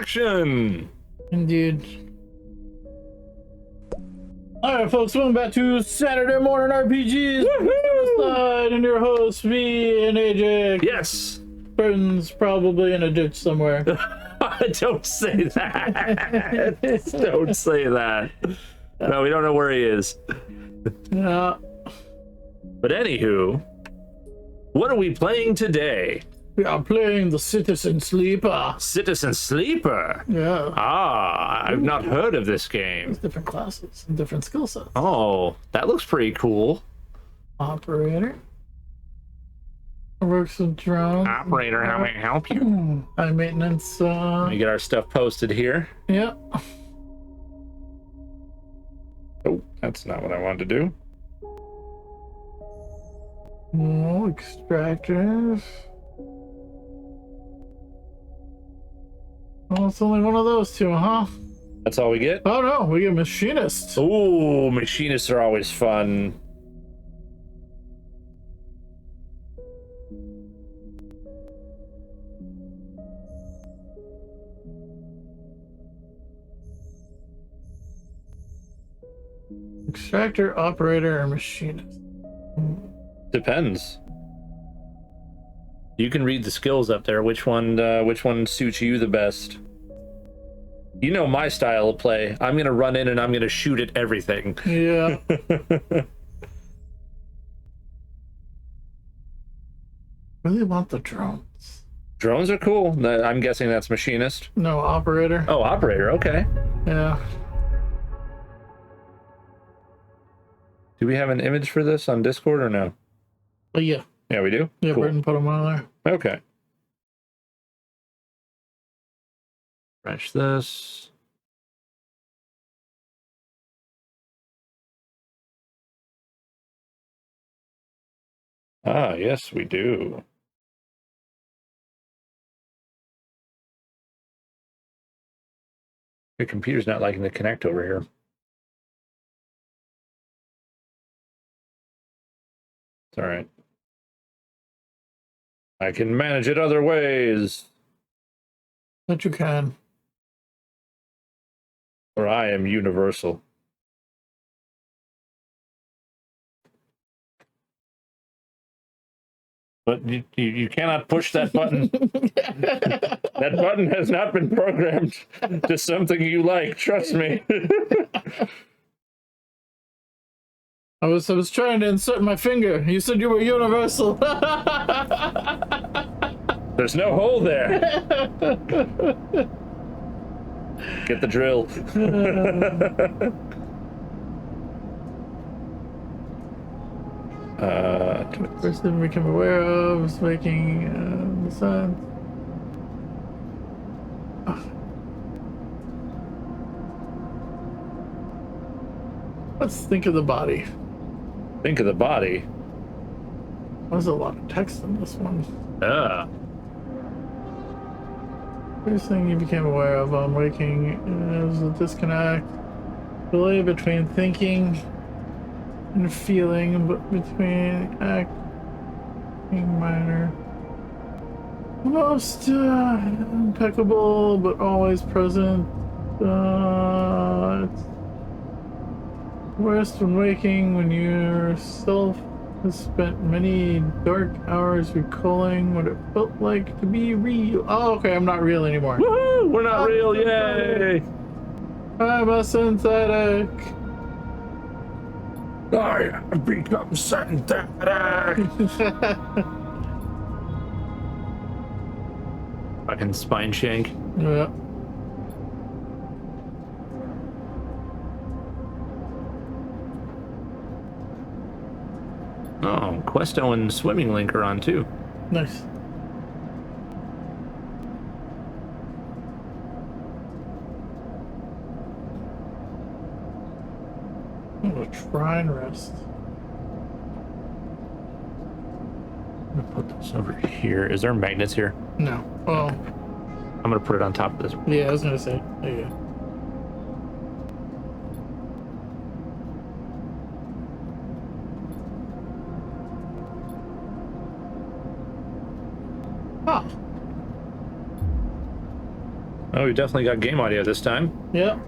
action. Indeed. Alright, folks, welcome back to Saturday Morning RPGs. Side, and your host, me and AJ. Yes. Burton's probably in a ditch somewhere. Don't say that. Don't say that. No, we don't know where he is. Yeah. But anywho, what are we playing today? We are playing the Citizen Sleeper. Citizen Sleeper. Yeah. Ah, I've not heard of this game. There's different classes and different skill sets. Oh, that looks pretty cool. Operator. Works with drones. Operator, how may I help you? High maintenance. Let me get our stuff posted here. Yeah. Oh, that's not what I wanted to do. Oh, extractors. Well, it's only one of those two, huh? That's all we get? Oh no, we get machinist. Ooh, machinists are always fun. Extractor, operator, or machinist? Depends. You can read the skills up there. Which one suits you the best? You know my style of play. I'm gonna run in and I'm gonna shoot at everything. Yeah. Really want the drones. Drones are cool. I'm guessing that's machinist. No, operator. Oh, operator. Okay. Yeah. Do we have an image for this on Discord or no? Oh yeah. Yeah, we do? Yeah, Cool. Burton put them on there. Okay. Refresh this. Ah, yes, we do. Your computer's not liking to connect over here. It's all right. I can manage it other ways. That you can. For I am universal. But you cannot push that button. That button has not been programmed to something you like, trust me. I was trying to insert my finger. You said you were universal. There's no hole there. Get the drill. First thing we become aware of is making the sun. Let's think of the body. Think of the body. There's a lot of text in this one. First thing you became aware of on waking is a disconnect. Delay between thinking and feeling, but between acting minor. Most impeccable, but always present. It's worst when waking, when yourself has spent many dark hours recalling what it felt like to be real. Oh, okay, I'm not real anymore. Woohoo! We're not real, yay! I'm a synthetic. I have become synthetic. Fucking spine shank. Yeah. Oh, Questo and Swimming Link are on too. Nice. I'm gonna try and rest. I'm gonna put this over here. Is there magnets here? No. Oh. I'm gonna put it on top of this. Yeah, I was gonna say. There you go. Oh. Oh, we definitely got game audio this time. Yep.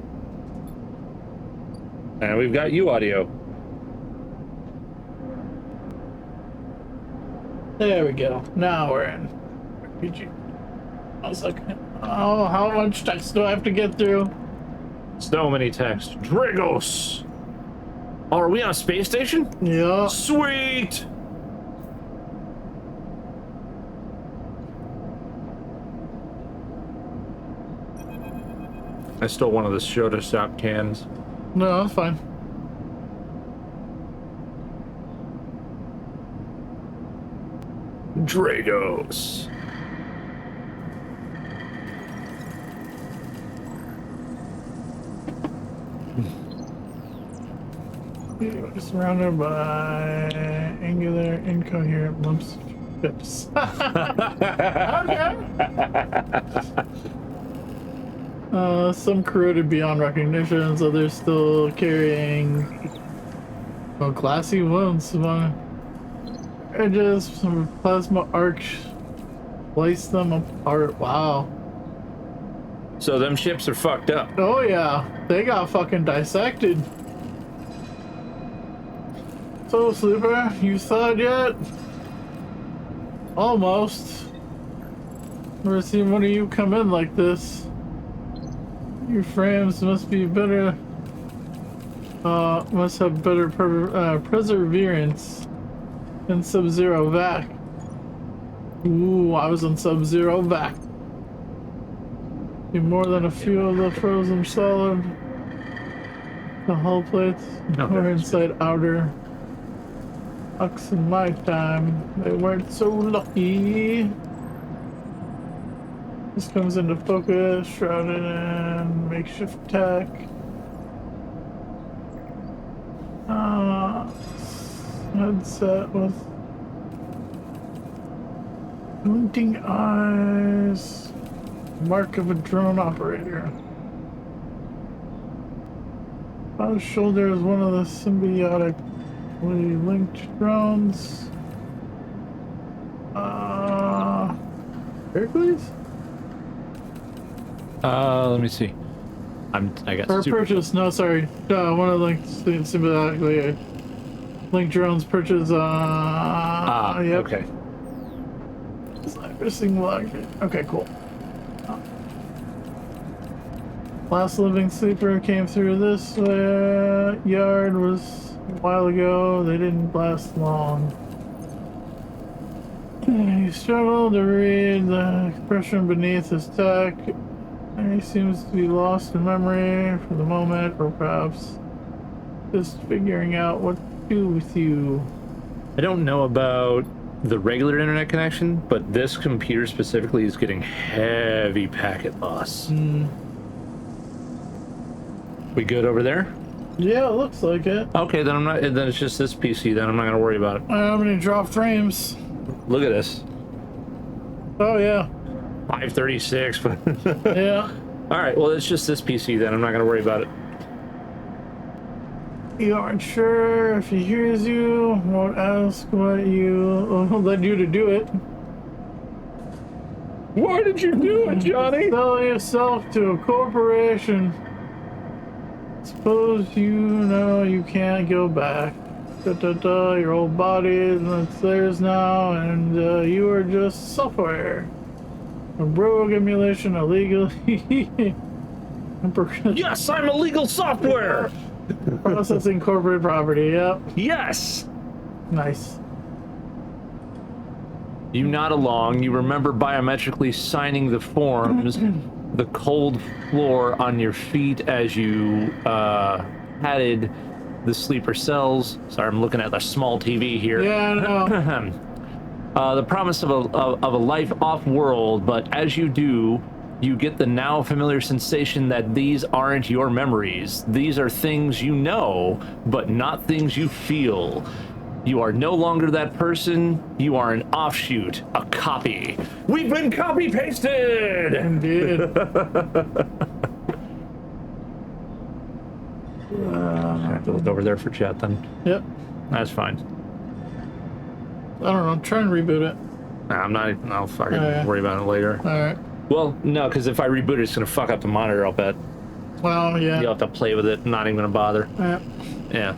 And we've got you audio. There we go. Now we're in RPG. I was like, oh, how much text do I have to get through? So many texts. Dragos! Oh, are we on a space station? Yeah. Sweet! I stole one of the soda stop cans. No, that's fine. Dragos. You're surrounded by angular, incoherent lumps of chips. Okay. Some corroded beyond recognition, so they're still carrying glassy wounds among edges. Some plasma arcs slice them apart. Wow. So them ships are fucked up. Oh yeah, they got fucking dissected. So, Sleeper, you thawed yet? Almost. Never seen one of you come in like this. Your frames must be better. Must have better perseverance than Sub-Zero vac. Ooh, I was on Sub-Zero vac. Be more than a few of the frozen solid. The hull plates were inside outer. Ucks in my time, they weren't so lucky. This comes into focus, shrouded in makeshift tech. Headset with glinting eyes. Mark of a drone operator. On his shoulder is one of the symbiotically linked drones. Hercules? Let me see. I got Or super... purchase, no, sorry. One of the symbiotically linked drones purchase, yep. Okay. Missing log. Okay, cool. Last living sleeper came through this yard was a while ago. They didn't last long. He struggled to read the expression beneath his tech. He seems to be lost in memory for the moment, or perhaps just figuring out what to do with you. I don't know about the regular internet connection, but this computer specifically is getting heavy packet loss. We good over there? Yeah, it looks like it. Okay, then I'm not. Then it's just this PC. Then I'm not gonna worry about it. How many drop frames? Look at this. Oh yeah. 536. Yeah. All right. Well, it's just this PC. Then I'm not gonna worry about it. You aren't sure if he hears you. Won't ask what you led you to do it. Why did you do it, Johnny? Sell yourself to a corporation. Suppose you know you can't go back. Your old body is theirs now, and you are just software. A rogue emulation illegally. Yes, I'm illegal software. Processing corporate property, yep. Yes. Nice. You nod along. You remember biometrically signing the forms. The cold floor on your feet as you patted the sleeper cells. Sorry, I'm looking at the small TV here. Yeah, I know. The promise of a life off-world, but as you do, you get the now familiar sensation that these aren't your memories. These are things you know, but not things you feel. You are no longer that person. You are an offshoot, a copy. We've been copy-pasted! Indeed. I have to look over there for chat then. Yep. That's fine. I don't know. Try and reboot it. Nah, I'm not. I'll fucking Oh, yeah. worry about it later. All right. Well, no, because if I reboot it, it's going to fuck up the monitor, I'll bet. Well, yeah. You'll have to play with it. Not even going to bother. Yeah.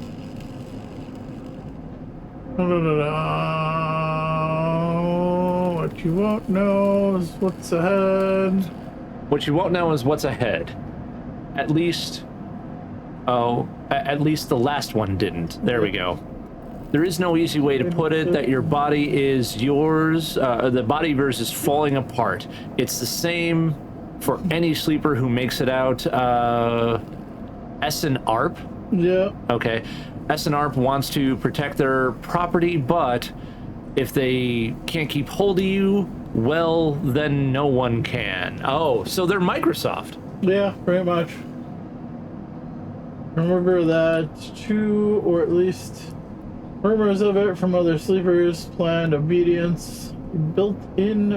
What you won't know is what's ahead. What you won't know is what's ahead. At least... Oh, at least the last one didn't. There we go. There is no easy way to put it that your body is yours. The body of yours is falling apart. It's the same for any sleeper who makes it out. S and ARP. Yeah. Okay. S and ARP wants to protect their property, but if they can't keep hold of you, well, then no one can. Oh, so they're Microsoft. Yeah, pretty much. Remember that two, or at least rumors of it from other sleepers, planned obedience, built-in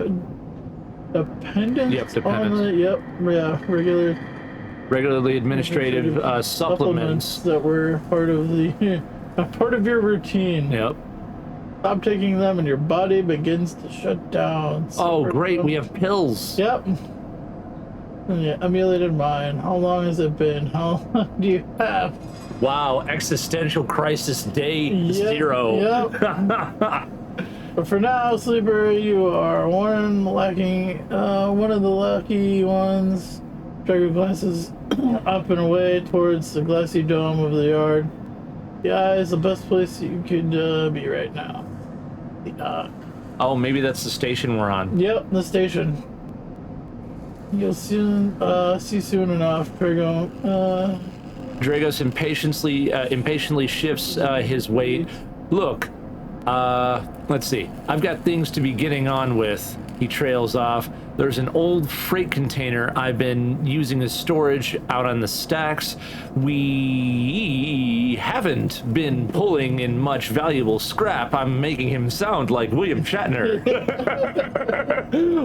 dependence. Yep, dependence. On the, Regularly administrative supplements that were part of the part of your routine. Yep. Stop taking them and your body begins to shut down. Oh, great, we have pills. Yep. Yeah, emulated mind. How long has it been? How long do you have? Wow, existential crisis day 0. Yep. But for now, sleeper, you are one of the lucky ones. Drag your glasses up and away towards the glassy dome of the yard. The eye is the best place you could be right now. Oh, maybe that's the station we're on. Yep, the station. You'll soon see soon enough, Drago. Dragos impatiently shifts his weight. Look, let's see. I've got things to be getting on with. He trails off. There's an old freight container I've been using as storage out on the stacks. We haven't been pulling in much valuable scrap. I'm making him sound like William Shatner.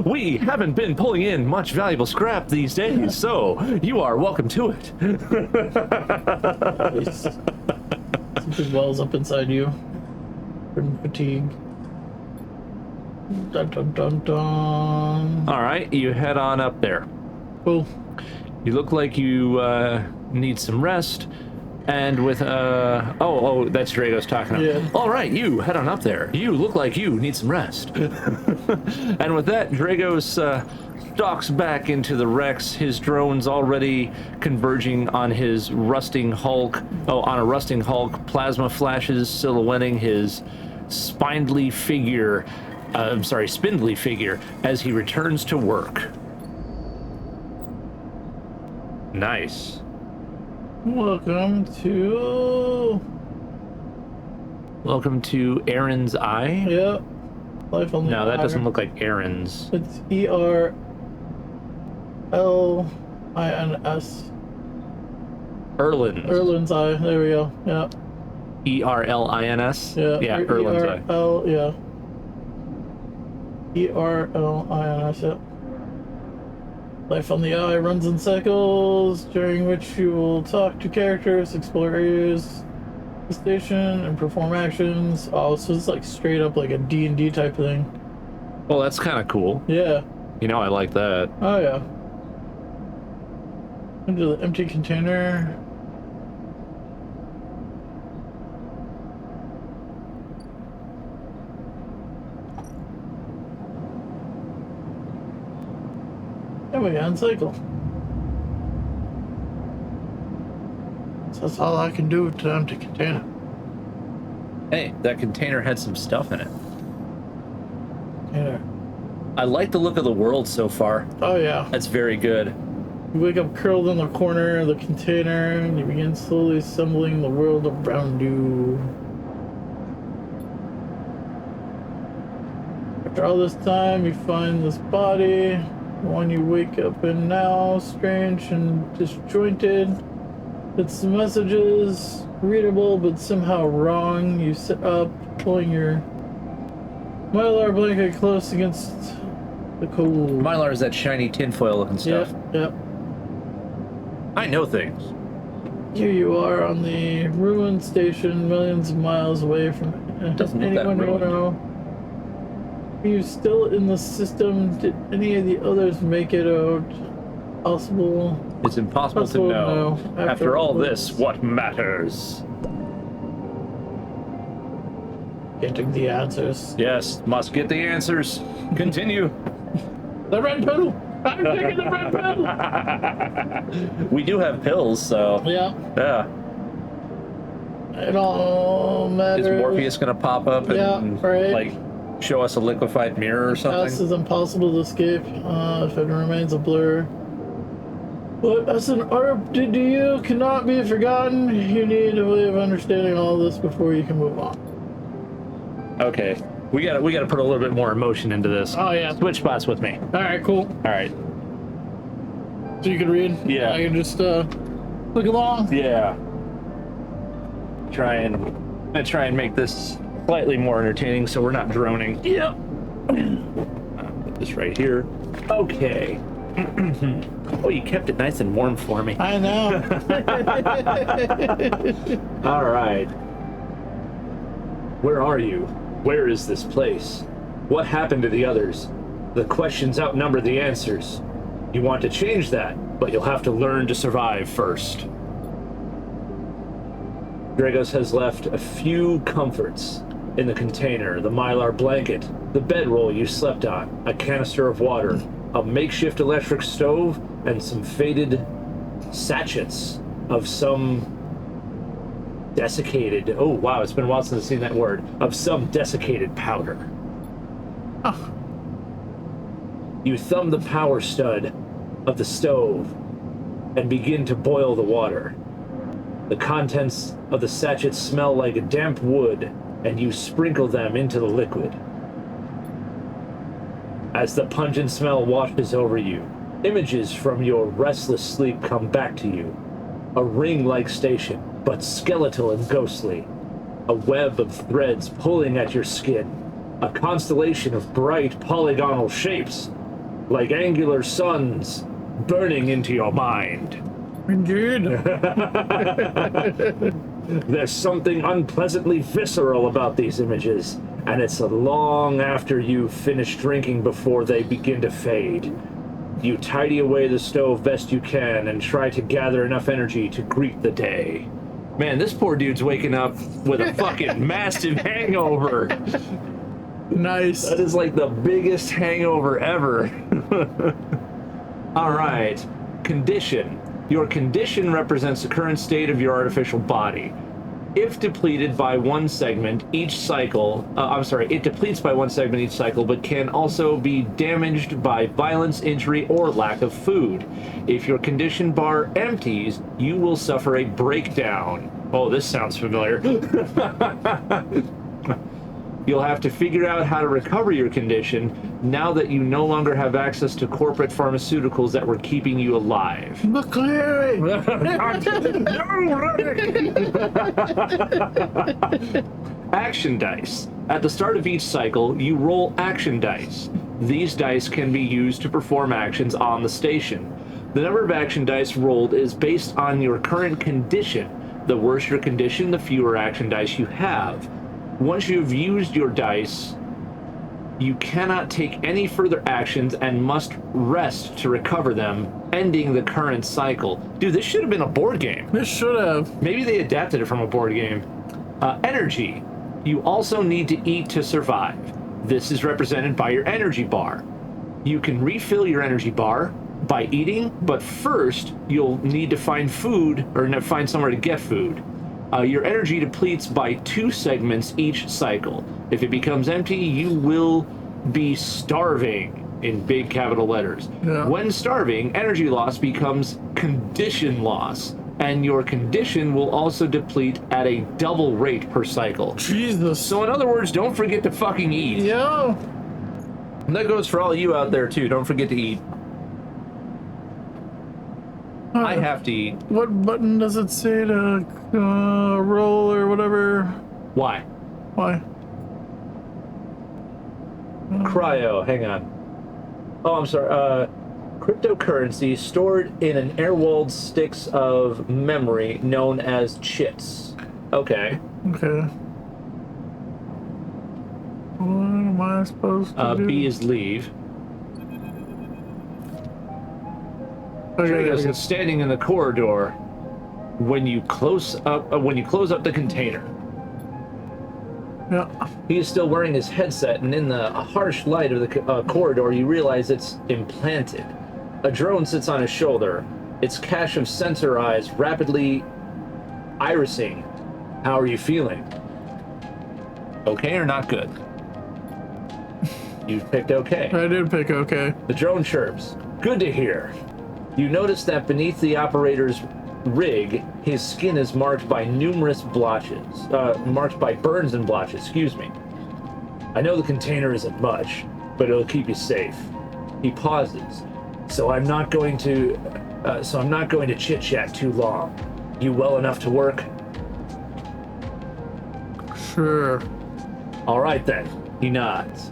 We haven't been pulling in much valuable scrap these days, so you are welcome to it. Something wells up inside you from fatigue. Dun, dun, dun, dun. All right, you head on up there. Cool. You look like you need some rest, and with oh, that's Dragos talking. Yeah. All right, you head on up there. You look like you need some rest. And with that, Dragos stalks back into the Rex. His drone's already converging on his rusting hulk. Oh, on a rusting hulk. Plasma flashes silhouetting his spindly figure as he returns to work. Nice. Welcome to Aaron's Eye? Yep. Life on the No, that Eye. doesn't look like Aaron's. It's ERLINS. Erlin's Eye. There we go. Yeah. ERLINS? Yeah. Yeah, Erlin's Eye. Yeah. ERLINS. Yeah. Life on the Eye runs in cycles, during which you will talk to characters, explore areas, the station, and perform actions. Oh, so it's like straight up like a D&D type thing. Well, that's kind of cool. Yeah. You know, I like that. Oh, yeah. Into the empty container. And we uncycle. So that's all I can do with the empty container. Hey, that container had some stuff in it. Container. I like the look of the world so far. Oh, yeah. That's very good. You wake up curled in the corner of the container and you begin slowly assembling the world around you. After all this time, you find this body, the one you wake up in now, strange and disjointed. Its messages readable but somehow wrong. You sit up, pulling your mylar blanket close against the cold. Mylar is that shiny tinfoil looking stuff. Yep. I know things. Here you are on the ruined station, millions of miles away from Doesn't look that anyone you ruined. know. you still in the system? Did any of the others make it out? Possible. It's impossible to know. After all this, what matters? Getting the answers. Yes, must get the answers. Continue. The red pill! I'm taking the red pill! We do have pills, so... Yeah. Yeah. It all matters. Is Morpheus gonna pop up and, like, show us a liquefied mirror or something? Past is impossible to escape if it remains a blur. But as an art to you cannot be forgotten. You need a way of understanding all this before you can move on. Okay. We gotta put a little bit more emotion into this. Oh yeah. Switch spots with me. Alright, cool. Alright. So you can read? Yeah. I can just look along? Yeah. I'm gonna try and make this slightly more entertaining so we're not droning. Yeah. Put this right here. Okay. Oh, you kept it nice and warm for me. I know. All right. Where are you? Where is this place? What happened to the others? The questions outnumber the answers. You want to change that, but you'll have to learn to survive first. Dragos has left a few comforts in the container: the mylar blanket, the bedroll you slept on, a canister of water, a makeshift electric stove, and some faded sachets of some desiccated, oh wow, it's been a while since I've seen that word, of some desiccated powder. Oh. You thumb the power stud of the stove and begin to boil the water. The contents of the sachets smell like damp wood, and you sprinkle them into the liquid. As the pungent smell washes over you, images from your restless sleep come back to you. A ring-like station, but skeletal and ghostly. A web of threads pulling at your skin. A constellation of bright polygonal shapes, like angular suns, burning into your mind. Indeed. There's something unpleasantly visceral about these images, and it's long after you've finished drinking before they begin to fade. You tidy away the stove best you can and try to gather enough energy to greet the day. Man, this poor dude's waking up with a fucking massive hangover. Nice. That is like the biggest hangover ever. All right. Condition. Your condition represents the current state of your artificial body. If depleted by one segment each cycle, it depletes by one segment each cycle, but can also be damaged by violence, injury, or lack of food. If your condition bar empties, you will suffer a breakdown. Oh, this sounds familiar. You'll have to figure out how to recover your condition now that you no longer have access to corporate pharmaceuticals that were keeping you alive. McCleary! Action dice. At the start of each cycle, you roll action dice. These dice can be used to perform actions on the station. The number of action dice rolled is based on your current condition. The worse your condition, the fewer action dice you have. Once you've used your dice, you cannot take any further actions and must rest to recover them, ending the current cycle. Dude, this should have been a board game. This should have. Maybe they adapted it from a board game. Energy. You also need to eat to survive. This is represented by your energy bar. You can refill your energy bar by eating, but first you'll need to find food, or find somewhere to get food. Your energy depletes by 2 segments each cycle. If it becomes empty, you will be starving, in big capital letters. Yeah. When starving, energy loss becomes condition loss, and your condition will also deplete at a double rate per cycle. Jesus. So in other words, don't forget to fucking eat. Yeah. And that goes for all of you out there too. Don't forget to eat. I have to eat. What button does it say to roll or whatever? Why? Why? Cryo, hang on. Oh, I'm sorry. Cryptocurrency stored in an air-walled sticks of memory known as chits. Okay. Okay. am I supposed to do? B is leave. Okay, Dragos is standing in the corridor when you close up the container. Yeah. He is still wearing his headset, and in the harsh light of the corridor, you realize it's implanted. A drone sits on his shoulder, its cache of sensor eyes rapidly irising. How are you feeling? Okay or not good? You picked okay. I did pick okay. The drone chirps. Good to hear. You notice that beneath the operator's rig, his skin is marked by numerous blotches. Marked by burns and blotches, excuse me. I know the container isn't much, but it'll keep you safe. He pauses. So I'm not going to chit-chat too long. You well enough to work? Sure. All right then. He nods.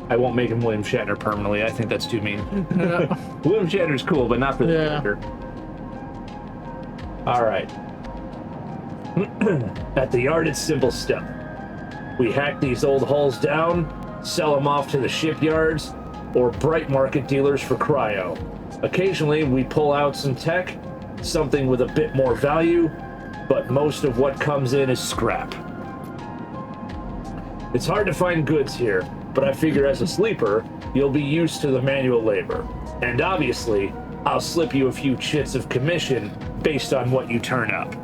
I won't make him William Shatner permanently. I think that's too mean. Yeah. William Shatner's cool, but not for the character. All right. At the yard, it's simple stuff. We hack these old hulls down, sell them off to the shipyards, or bright market dealers for cryo. Occasionally, we pull out some tech, something with a bit more value, but most of what comes in is scrap. It's hard to find goods here, but I figure as a sleeper, you'll be used to the manual labor. And obviously, I'll slip you a few chits of commission based on what you turn up.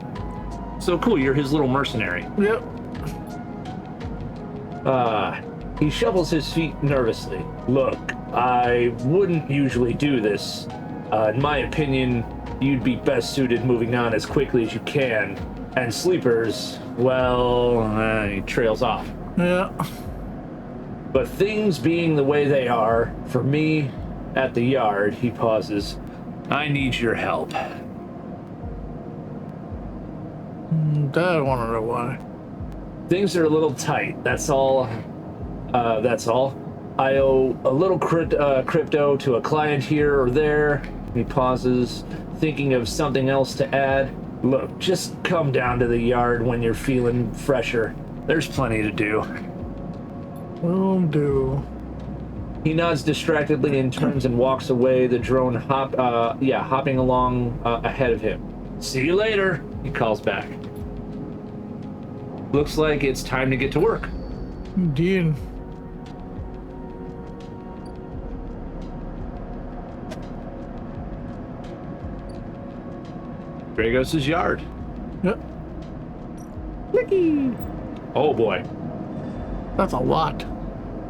So cool, you're his little mercenary. Yep. He shuffles his feet nervously. Look, I wouldn't usually do this. In my opinion, you'd be best suited moving on as quickly as you can. And sleepers, well, he trails off. Yeah. But things being the way they are, for me, at the yard, he pauses. I need your help. Dad wanted to know why. Things are a little tight, that's all. That's all. I owe a little crypto to a client here or there. He pauses, thinking of something else to add. Look, just come down to the yard when you're feeling fresher. There's plenty to do. Will do. He nods distractedly and turns and walks away, the drone hopping along ahead of him. See you later, he calls back. Looks like it's time to get to work. Indeed. Dragos' yard. Yep. Clicky. Oh boy. That's a lot.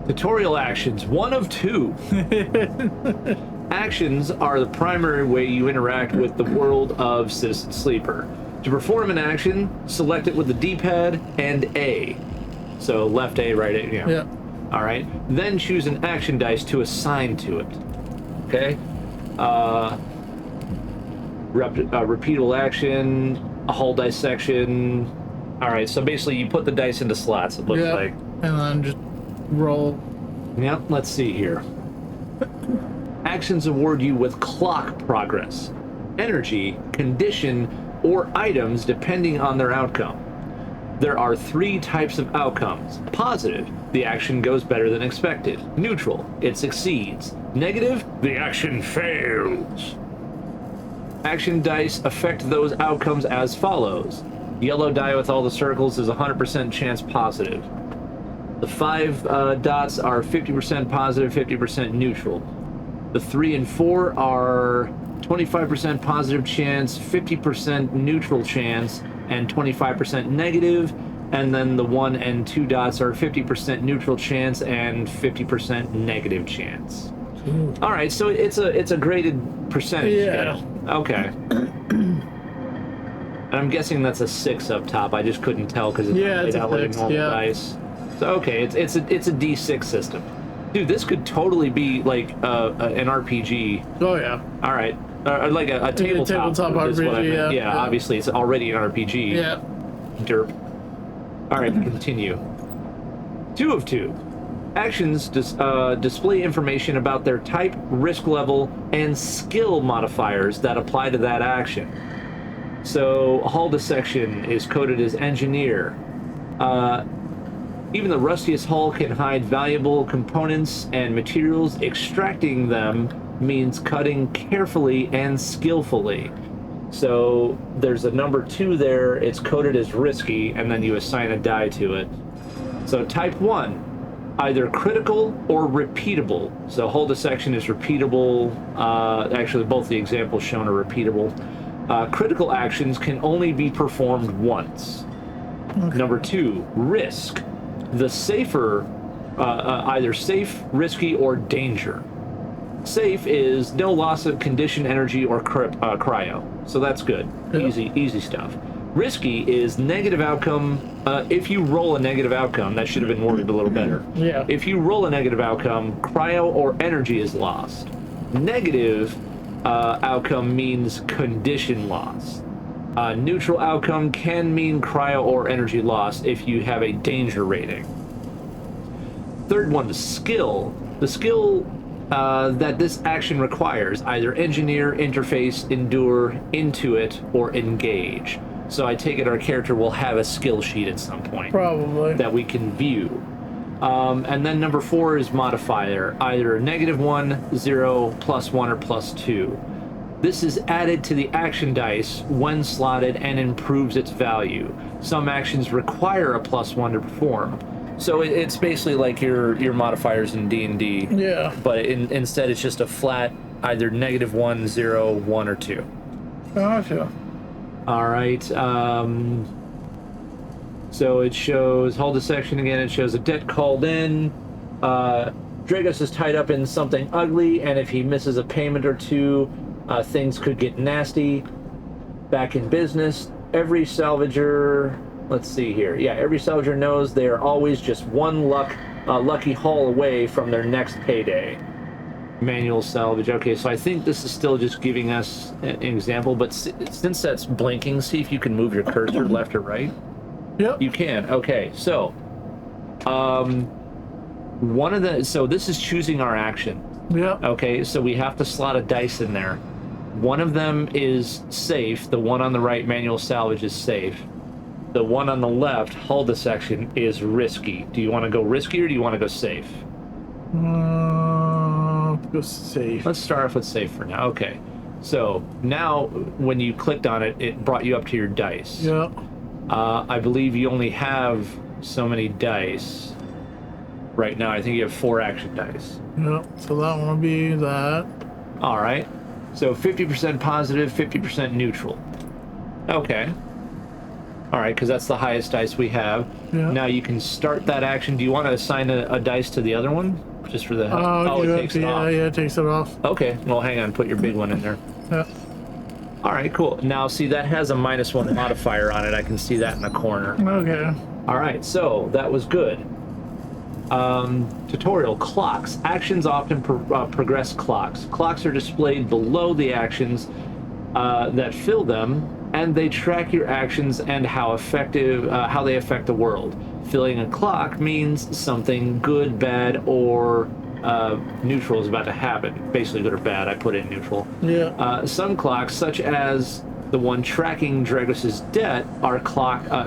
Tutorial actions, 1 of 2. Actions are the primary way you interact with the world of Citizen Sleeper. To perform an action, select it with the D-pad and A. So left A, right A, yeah. Yeah. All right. Then choose an action dice to assign to it. Okay. Repeatable action, a hull dissection. All right. So basically, you put the dice into slots. It looks like. And then just roll. Yep. Let's see here. Actions award you with clock progress, energy, condition, or items depending on their outcome. There are 3 types of outcomes. Positive, the action goes better than expected. Neutral, it succeeds. Negative, the action fails. Action dice affect those outcomes as follows. Yellow die with all the circles is 100% chance positive. The 5 dots are 50% positive, 50% neutral. The 3 and 4 are 25% positive chance, 50% neutral chance, and 25% negative. And then the 1 and 2 dots are 50% neutral chance and 50% negative chance. All right, so it's a graded percentage scale. Okay. And I'm guessing that's a 6 up top. I just couldn't tell because it's laid out like a normal dice. So okay, it's a D6 system. Dude, this could totally be like an RPG. Oh yeah. All right, like a tabletop. RPG. Yeah, obviously it's already an RPG. Yeah. Derp. All right, continue. 2 of 2. Actions display information about their type, risk level, and skill modifiers that apply to that action. So hull dissection is coded as engineer. Even the rustiest hull can hide valuable components and materials. Extracting them means cutting carefully and skillfully. So there's a number 2 there. It's coded as risky, and then you assign a die to it. So type 1, either critical or repeatable. So hold a section is repeatable. Actually, both the examples shown are repeatable. Critical actions can only be performed once. Okay. Number 2, risk. The safer, either safe, risky, or danger. Safe is no loss of condition, energy, or cryo. So that's good. Yep. Easy stuff. Risky is negative outcome. If you roll a negative outcome, that should have been worded a little better. Yeah. If you roll a negative outcome, cryo or energy is lost. Negative outcome means condition loss. Neutral outcome can mean cryo or energy loss if you have a danger rating. Third one, the skill. The skill that this action requires, either engineer, interface, endure, intuit, or engage. So I take it our character will have a skill sheet at some point. Probably. That we can view. And then number 4 is modifier, either -1, 0, +1, or +2. This is added to the action dice when slotted and improves its value. Some actions require a +1 to perform. So it's basically like your modifiers in D&D. Yeah. But instead it's just a flat either -1, 0, 1, or 2. Gotcha. All right. So it shows, hold the section again, it shows a debt called in. Dragos is tied up in something ugly, and if he misses a payment or 2, things could get nasty. Back in business, every salvager, let's see here. Yeah, every salvager knows they are always just one lucky haul away from their next payday. Manual salvage. Okay, so I think this is still just giving us an example, but since that's blinking, see if you can move your cursor left or right. Yep. You can. Okay, so so this is choosing our action. Yep. Okay, so we have to slot a dice in there. One of them is safe. The one on the right, manual salvage, is safe. The one on the left, hull dissection, is risky. Do you want to go risky or do you want to go safe? Go safe. Let's start off with safe for now. Okay. So now when you clicked on it, it brought you up to your dice. Yep. I believe you only have so many dice. Right now, I think you have 4 action dice. Yep. So that one will be that. All right. So 50% positive, 50% neutral. Okay. All right, because that's the highest dice we have. Yeah. Now you can start that action. Do you want to assign a dice to the other one? Just for the... it takes it off. Yeah, it takes it off. Okay. Well, hang on. Put your big one in there. Yeah. All right, cool. Now, see, that has a -1 modifier on it. I can see that in the corner. Okay. All right, so that was good. Tutorial, clocks. Actions often progress clocks. Clocks are displayed below the actions that fill them, and they track your actions and how they affect the world. Filling a clock means something good, bad, or neutral is about to happen. Basically good or bad, I put in neutral. Yeah. Some clocks, such as the one tracking Dragos's debt, are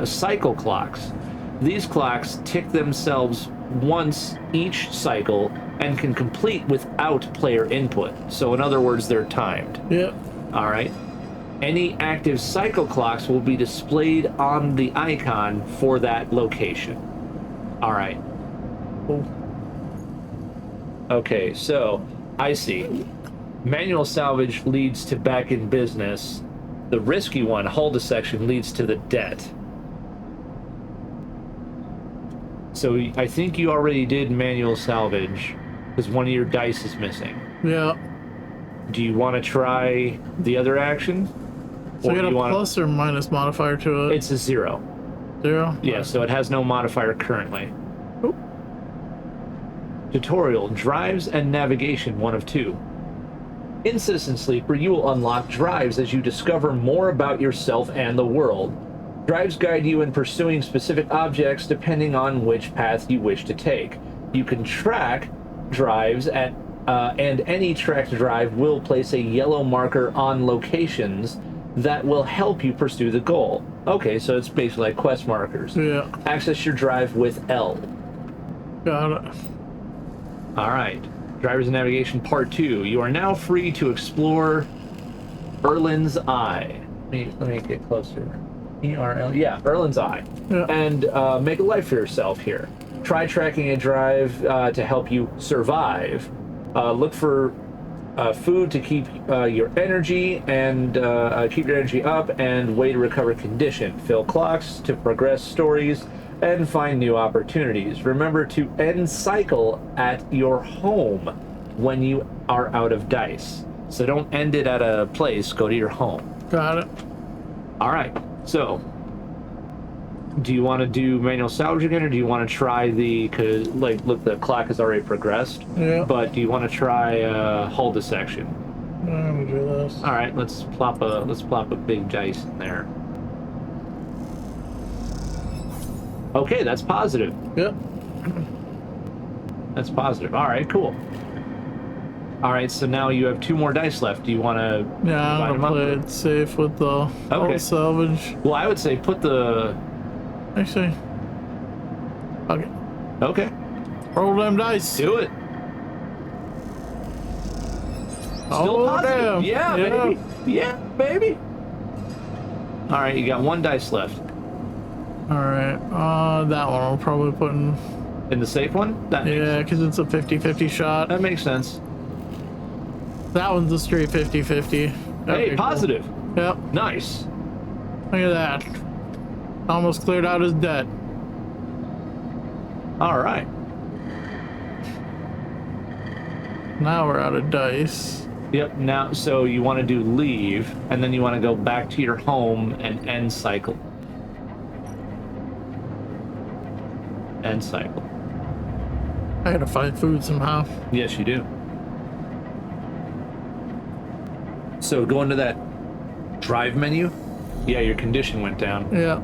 cycle clocks. These clocks tick themselves once each cycle and can complete without player input. So in other words, they're timed. Yep. All right. Any active cycle clocks will be displayed on the icon for that location. All right. Cool. Okay, so I see. Manual salvage leads to back in business. The risky one, hull dissection, leads to the debt. So I think you already did manual salvage because one of your dice is missing. Yeah. Do you want to try the other action? So you got a plus or minus modifier to it? It's a 0. 0? Yeah, so it has no modifier currently. Oop. Tutorial, drives and navigation, 1 of 2. In Citizen Sleeper, you will unlock drives as you discover more about yourself and the world. Drives guide you in pursuing specific objects depending on which path you wish to take. You can track drives and any tracked drive will place a yellow marker on locations that will help you pursue the goal. Okay, so it's basically like quest markers. Yeah. Access your drive with L. Got it. All right. Drivers and Navigation Part 2. You are now free to explore Erlin's Eye. Let me get closer. E-R-L. Yeah, Erlin's Eye. Yeah. And make a life for yourself here. Try tracking a drive to help you survive. Look for food to keep your energy and keep your energy up, and way to recover condition. Fill clocks to progress stories and find new opportunities. Remember to end cycle at your home when you are out of dice. So don't end it at a place, go to your home. Got it. All right, so do you want to do manual salvage again, or do you want to try because like look, the clock has already progressed. Yeah. But do you want to try hold dissection? I'm gonna do this. All right, let's plop a big dice in there. Okay, that's positive. Yep. That's positive. All right, cool. All right, so now you have 2 more dice left. Do you want to? Yeah, I'm gonna play it safe with the old salvage. Well, I would say put the. Actually. Okay. Okay. Roll them dice. Do it. Still positive. Damn. Yeah, baby. Yeah, baby. All right, you got 1 dice left. All right. That one I'll probably put in. In the safe one? Yeah, because it's a 50-50 shot. That makes sense. That one's a straight 50-50. Hey, positive. Cool. Yep. Nice. Look at that. Almost cleared out his debt. All right. Now we're out of dice. Yep, now, so you want to do leave, and then you want to go back to your home and end cycle. End cycle. I gotta find food somehow. Yes, you do. So go into that drive menu. Yeah, your condition went down. Yeah.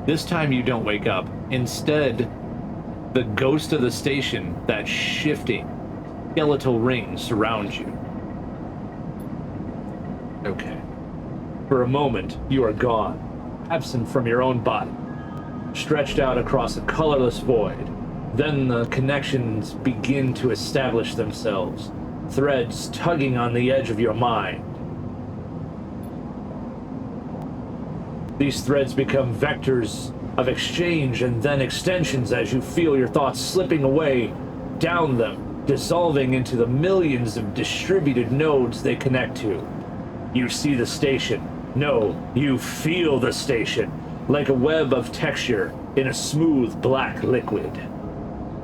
This time you don't wake up. Instead, the ghost of the station, that shifting skeletal ring, surrounds you. Okay. For a moment, you are gone, absent from your own body, stretched out across a colorless void. Then the connections begin to establish themselves, threads tugging on the edge of your mind. These threads become vectors of exchange and then extensions as you feel your thoughts slipping away down them, dissolving into the millions of distributed nodes they connect to. You see the station. No, you feel the station, like a web of texture in a smooth black liquid.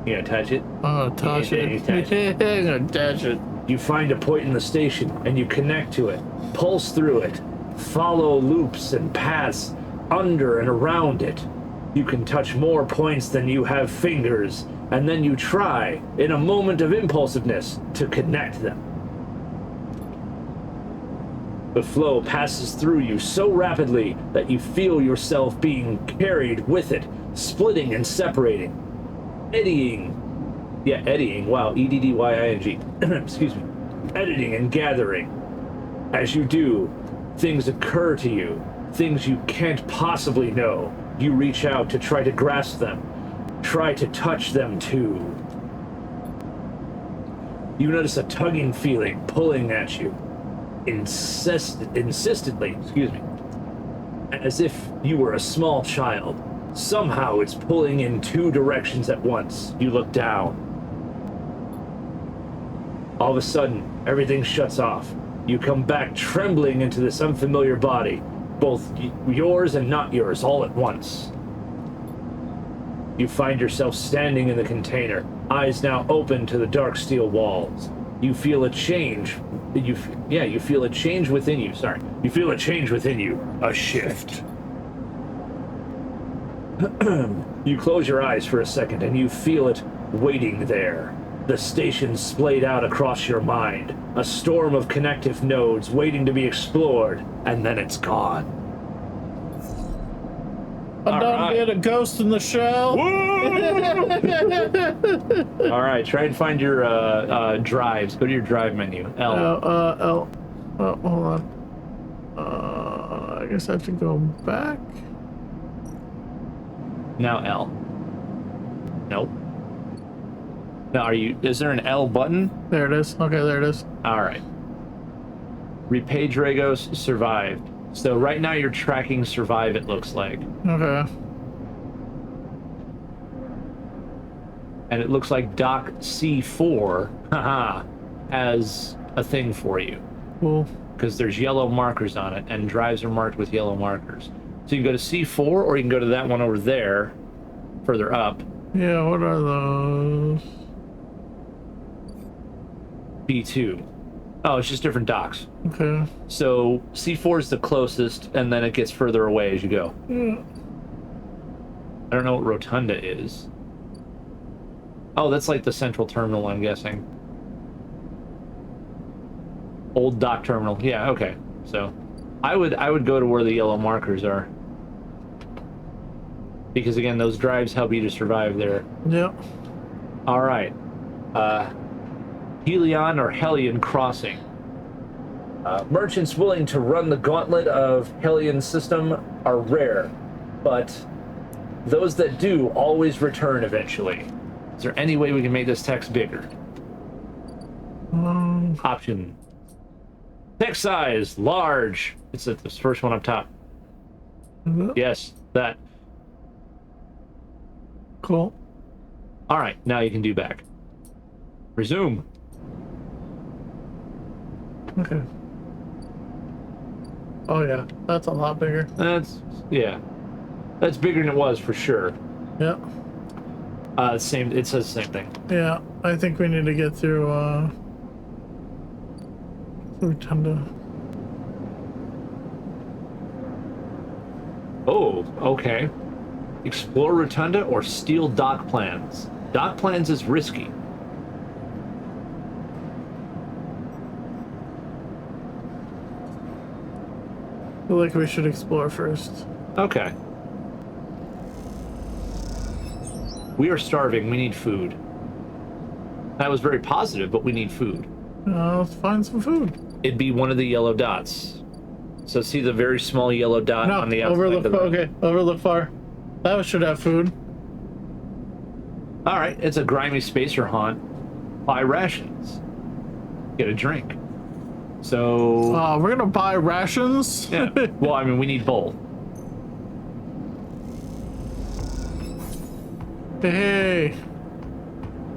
You gonna touch it? Oh, touch it. You touch it. I'm gonna touch it. You find a point in the station and you connect to it, pulse through it, follow loops and paths under and around it. You can touch more points than you have fingers, and then you try, in a moment of impulsiveness, to connect them. The flow passes through you so rapidly that you feel yourself being carried with it, splitting and separating, eddying. Yeah, eddying. Wow, E-D-D-Y-I-N-G. Excuse me. Editing and gathering. As you do, things occur to you, things you can't possibly know. You reach out to try to grasp them, try to touch them too. You notice a tugging feeling pulling at you, insistently, excuse me, as if you were a small child. Somehow it's pulling in 2 directions at once. You look down. All of a sudden, everything shuts off. You come back trembling into this unfamiliar body, both yours and not yours, all at once. You find yourself standing in the container, eyes now open to the dark steel walls. You feel a change. You feel a change within you. Sorry. You feel a change within you. A shift. You close your eyes for a second and you feel it waiting there. The station splayed out across your mind. A storm of connective nodes waiting to be explored, and then it's gone. I done get a ghost in the shell. All right, try and find your drives. Go to your drive menu. L. L. Oh, hold on. I guess I have to go back. Now L. Nope. Now, is there an L button? There it is. Okay, there it is. All right. Repay Dragos survived. So right now you're tracking survive, it looks like. Okay. And it looks like Dock C4 haha, has a thing for you. Cool. Because there's yellow markers on it, and drives are marked with yellow markers. So you can go to C4, or you can go to that one over there, further up. Yeah, what are those? B2. Oh, it's just different docks. Okay. So C4 is the closest, and then it gets further away as you go. Yeah. I don't know what Rotunda is. Oh, that's like the central terminal, I'm guessing. Old dock terminal. Yeah, okay. So I would go to where the yellow markers are. Because again, those drives help you to survive there. Yep. All right. Helion or Hellion crossing. Merchants willing to run the gauntlet of Hellion system are rare, but those that do always return eventually. Is there any way we can make this text bigger? Option. Text size, large. It's this first one up top. Yes, that. Cool. All right, now you can do back. Resume. Okay. Oh yeah, that's a lot bigger. Yeah. That's bigger than it was for sure. Yeah. Same. It says the same thing. Yeah, I think we need to get through Rotunda. Oh, okay. Explore Rotunda or steal dock plans. Dock plans is risky. I feel like we should explore first. Okay. We are starving. We need food. That was very positive, but we need food. Let's find some food. It'd be one of the yellow dots. So see the very small yellow dot on the outside overlook. of the... Okay, overlook far. That should have food. All right, it's a grimy spacer haunt. Buy rations. Get a drink. So... we're gonna buy rations? Yeah. Well, I mean, we need both. Hey.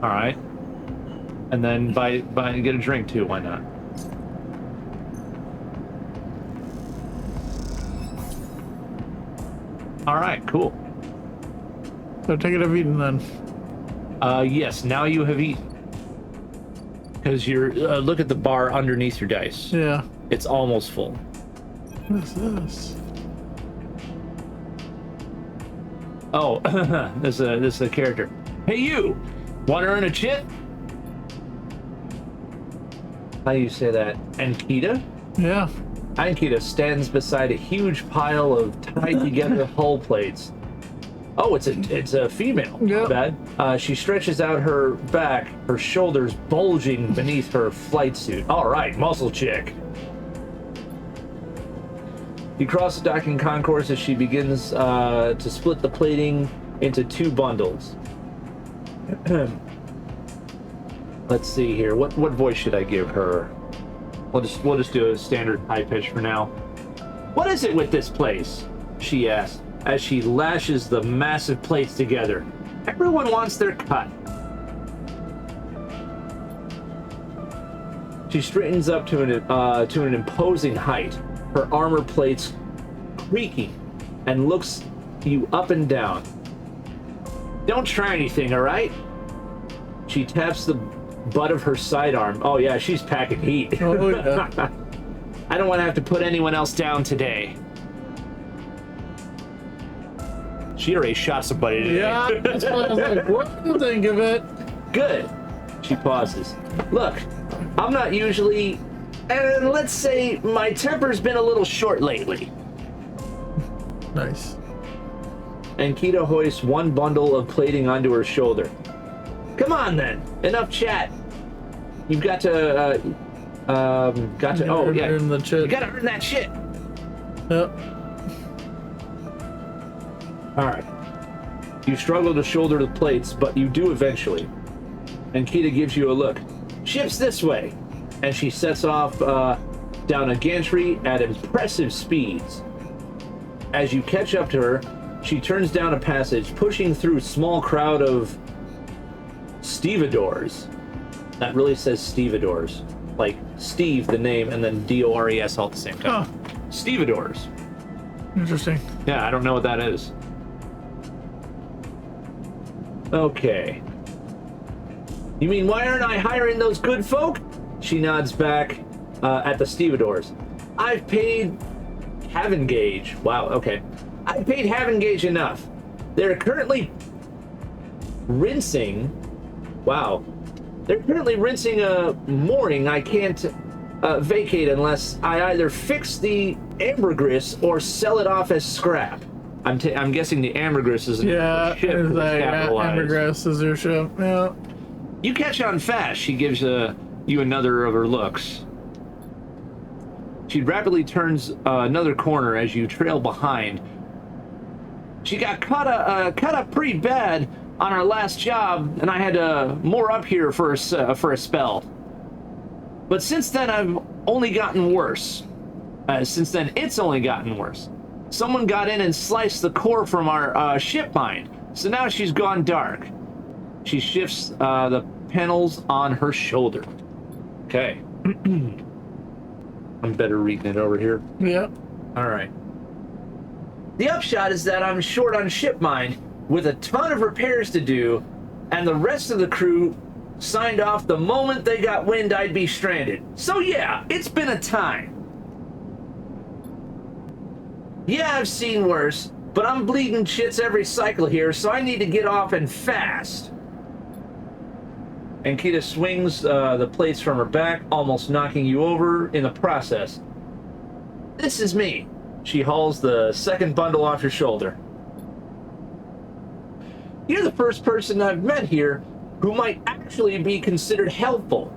All right. And then get a drink too, why not? All right, cool. So take it I've eaten then. Yes, now you have eaten. Because you're, look at the bar underneath your dice. Yeah. It's almost full. What is this? Oh, this is a character. Hey you, want to earn a chit? How do you say that? Ankita? Yeah. Ankita stands beside a huge pile of tied together hull plates. Oh, it's a female. Yep. Not bad. She stretches out her back, her shoulders bulging beneath her flight suit. All right, muscle chick. You cross the docking concourse as she begins to split the plating into two bundles. Let's see here. What voice should I give her? We'll just do a standard high pitch for now. What is it with this place? She asks as she lashes the massive plates together. Everyone wants their cut. She straightens up to an imposing height, her armor plates creaking, and looks you up and down. Don't try anything, all right? She taps the butt of her sidearm. Oh yeah, she's packing heat. Oh yeah. I don't want to have to put anyone else down today. She already shot somebody today. Yeah, that's why I was like, what do you think of it? Good. She pauses. Look, I'm not usually... And let's say my temper's been a little short lately. Nice. And Kita hoists one bundle of plating onto her shoulder. Come on then, enough chat. You've got to, oh yeah, Earn the chit. you gotta earn that shit. Yep. All right. You struggle to shoulder the plates, but you do eventually. And Kita gives you a look. Ship's this way. And she sets off down a gantry at impressive speeds. As you catch up to her, she turns down a passage, pushing through a small crowd of stevedores. That really says stevedores. Like Steve, the name, and then D-O-R-E-S all at the same time. Oh, Stevedores. interesting. Yeah, I don't know what that is. Okay. You mean, why aren't I hiring those good folk? She nods back at the stevedores. I've paid Havengage. Wow, okay. I've paid Havengage enough. They're currently rinsing. Wow. They're currently rinsing a mooring I can't vacate unless I either fix the ambergris or sell it off as scrap. I'm guessing the ambergris is Yeah, a ship. is that, yeah, capitalized. ambergris is your ship. Yeah. You catch on fast. She gives you another of her looks. She rapidly turns another corner as you trail behind. She got cut up pretty bad on our last job, and I had to moor up here for a spell. But since then, I've only gotten worse. It's only gotten worse. Someone got in and sliced the core from our ship mind, so now she's gone dark. She shifts the panels on her shoulder. Okay. I'm better reading it over here. Yeah. All right. The upshot is that I'm short on ship mind with a ton of repairs to do, and the rest of the crew signed off the moment they got wind I'd be stranded. So yeah, it's been a time. Yeah, I've seen worse, but I'm bleeding shits every cycle here, so I need to get off and fast. And Kita swings the plates from her back, almost knocking you over in the process. This is me. She hauls the second bundle off your shoulder. You're the first person I've met here who might actually be considered helpful.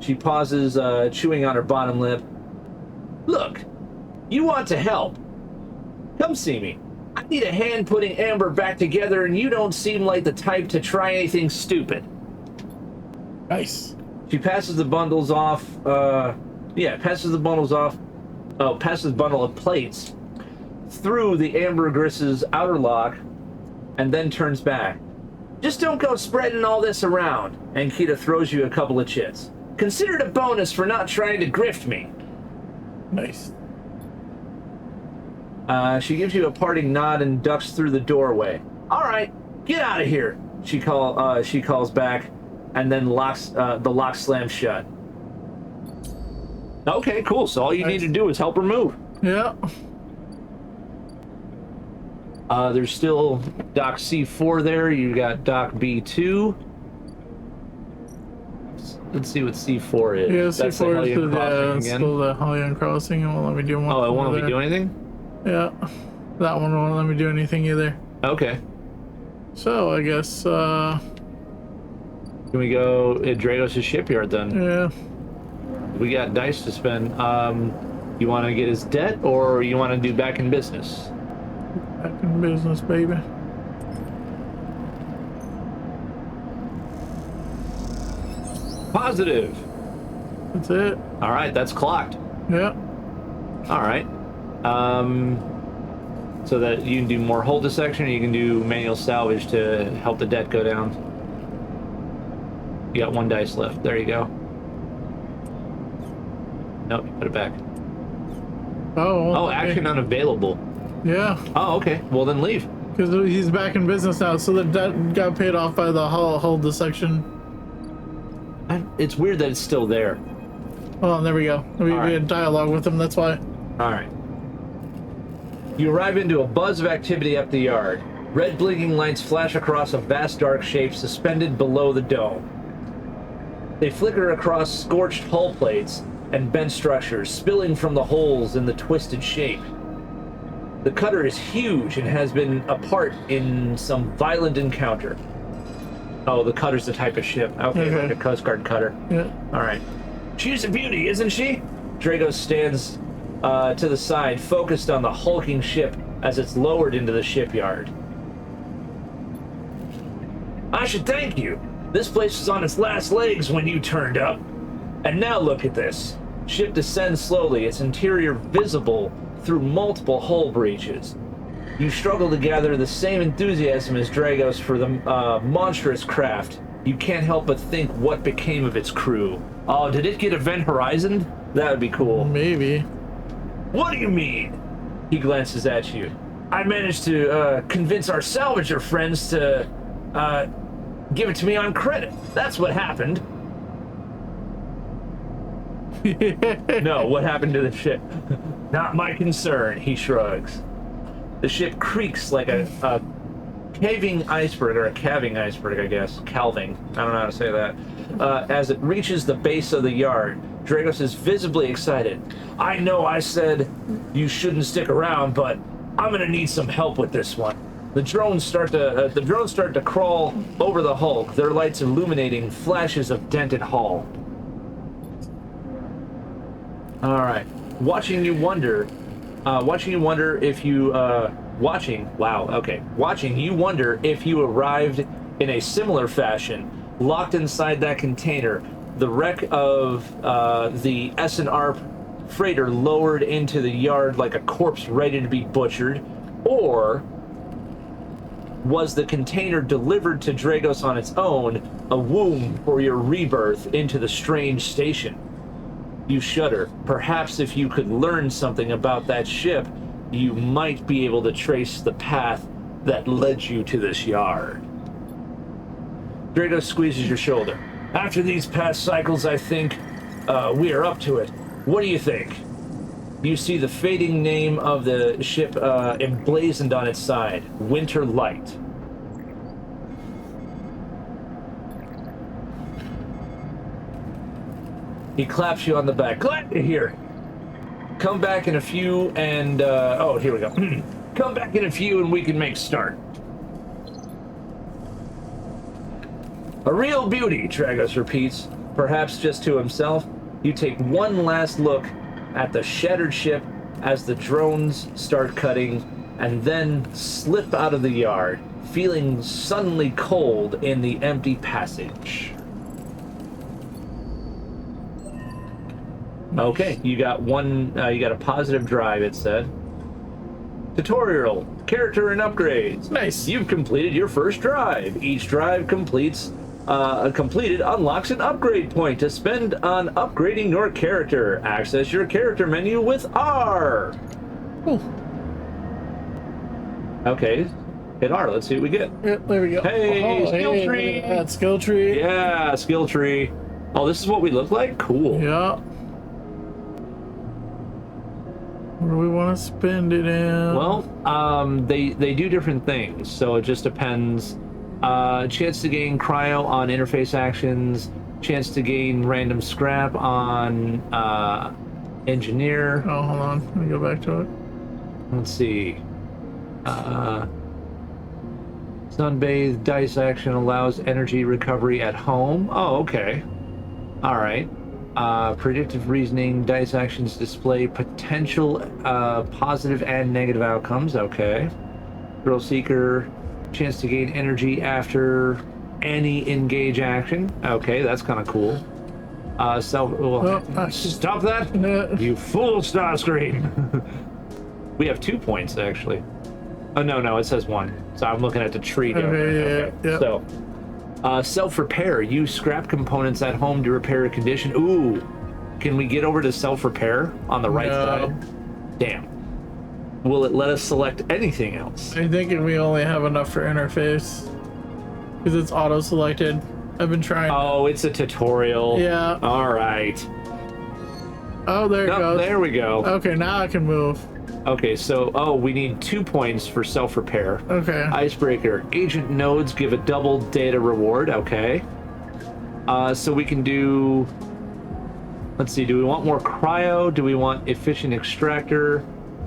She pauses, chewing on her bottom lip. Look, you want to help. Come see me. I need a hand putting Amber back together, and you don't seem like the type to try anything stupid. Nice. She passes the bundles off. Passes the bundles off. Oh, passes the bundle of plates through the ambergriss's outer lock, and then turns back. Just don't go spreading all this around. And Kita throws you a couple of chits. Consider it a bonus for not trying to grift me. Nice. She gives you a parting nod and ducks through the doorway. All right, get out of here. She calls back, and then the lock slams shut. Okay, cool. So all you need to do is help her move. Yeah. There's still dock C4 there. You got dock B2. Let's see what C4 is. Yeah, That's the C4 Hellion is Crossing again. still the Hellion Crossing. It won't let me do one. Oh, it won't let me do anything? Yeah. That one won't let me do anything either. Okay. So, I guess, Can we go at Dragos' shipyard then? yeah. We got dice to spend. You want to get his debt, or you want to do back in business? Back in business, baby. Positive. That's it. All right, that's clocked. Yeah. All right. So that you can do more hold dissection, or you can do manual salvage to help the debt go down. You got one dice left. There you go. Nope, you put it back. Oh, Action unavailable. Yeah. Oh, okay. Well, then leave. Because he's back in business now, so the debt got paid off by the hull dissection. It's weird that it's still there. Oh, there we go. We had dialogue with him, that's why. All right. You arrive into a buzz of activity up the yard. Red blinking lights flash across a vast dark shape suspended below the dome. They flicker across scorched hull plates and bent structures, spilling from the holes in the twisted shape. The cutter is huge and has been a part in some violent encounter. Oh, the cutter's the type of ship. Okay, like a Coast Guard cutter. Yeah. All right. She's a beauty, isn't she? Dragos stands to the side, focused on the hulking ship as it's lowered into the shipyard. I should thank you. This place was on its last legs when you turned up. And now look at this. Ship descends slowly, its interior visible through multiple hull breaches. You struggle to gather the same enthusiasm as Dragos for the monstrous craft. You can't help but think what became of its crew. Oh, did it get Event Horizon? That would be cool. Maybe. What do you mean? He glances at you. I managed to convince our salvager friends to give it to me on credit. That's what happened. No, what happened to the ship? Not my concern, he shrugs. The ship creaks like a caving iceberg, or a calving iceberg, I guess. Calving. I don't know how to say that. As it reaches the base of the yard, Dragos is visibly excited. I know I said you shouldn't stick around, but I'm gonna need some help with this one. The drones start to crawl over the hulk, their lights illuminating flashes of dented hull. All right, watching you wonder if you arrived in a similar fashion, locked inside that container, the wreck of the S&R freighter lowered into the yard like a corpse ready to be butchered, or was the container delivered to Dragos on its own, a womb for your rebirth into the strange station? You shudder. Perhaps if you could learn something about that ship, you might be able to trace the path that led you to this yard. Dragos squeezes your shoulder. After these past cycles, I think we are up to it. What do you think? You see the fading name of the ship emblazoned on its side, Winter Light. He claps you on the back. Glad to hear it. Come back in a few and, oh, here we go. Come back in a few and we can make start. A real beauty, Dragos repeats, perhaps just to himself. You take one last look at the shattered ship as the drones start cutting and then slip out of the yard, feeling suddenly cold in the empty passage. Okay, you got a positive drive, it said. Tutorial, character and upgrades. Nice. You've completed your first drive. Each drive completed unlocks an upgrade point to spend on upgrading your character. Access your character menu with R. Ooh. Okay, hit R. Let's see what we get. Yeah, there we go. Hey, skill tree. That skill tree. Yeah, skill tree. Oh, this is what we look like? Cool. Yeah. Where do we want to spend it in? Well, they do different things, so it just depends. Chance to gain cryo on interface actions, chance to gain random scrap on engineer. Oh, hold on. Let me go back to it. Let's see. Sunbathe dice action allows energy recovery at home. Oh, okay. All right. Predictive reasoning dice actions display potential positive and negative outcomes. Okay. Thrill seeker, chance to gain energy after any engage action. Okay, that's kind of cool. Stop that! You fool, Starscream! We have 2 points actually. Oh no, it says 1. So I'm looking at the tree down there. Okay, yeah. Yep. So, self-repair. Use scrap components at home to repair a condition. Ooh, can we get over to self-repair on the right side? Damn. Will it let us select anything else? I think we only have enough for interface because it's auto-selected. I've been trying. Oh, it's a tutorial. Yeah. All right. Oh, there it goes. There we go. Okay, now I can move. Okay, so, we need 2 points for self-repair. Okay. Icebreaker. Agent nodes give a double data reward. Okay. So we can do... Let's see, do we want more cryo? Do we want efficient extractor?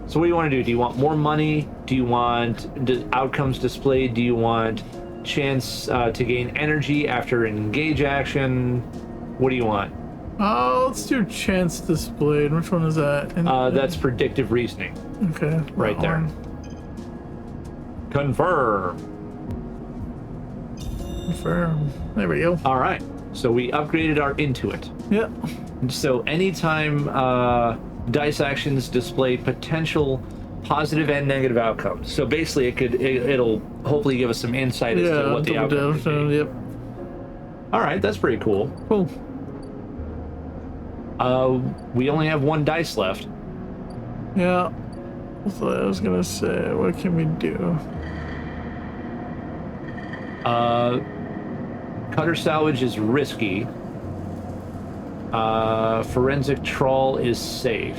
So what do you want to do? Do you want more money? Do you want outcomes displayed? Do you want chance to gain energy after an engage action? What do you want? Let's do chance displayed. Which one is that? That's predictive reasoning. Okay. Right there. Confirm. Confirm. There we go. All right. So we upgraded our Intuit. Yep. So anytime dice actions display potential positive and negative outcomes. So basically, it'll hopefully give us some insight as to what the outcome is. Yep. All right, that's pretty cool. Cool. We only have one dice left. Yeah. So I was gonna say, what can we do? Cutter salvage is risky. Forensic trawl is safe.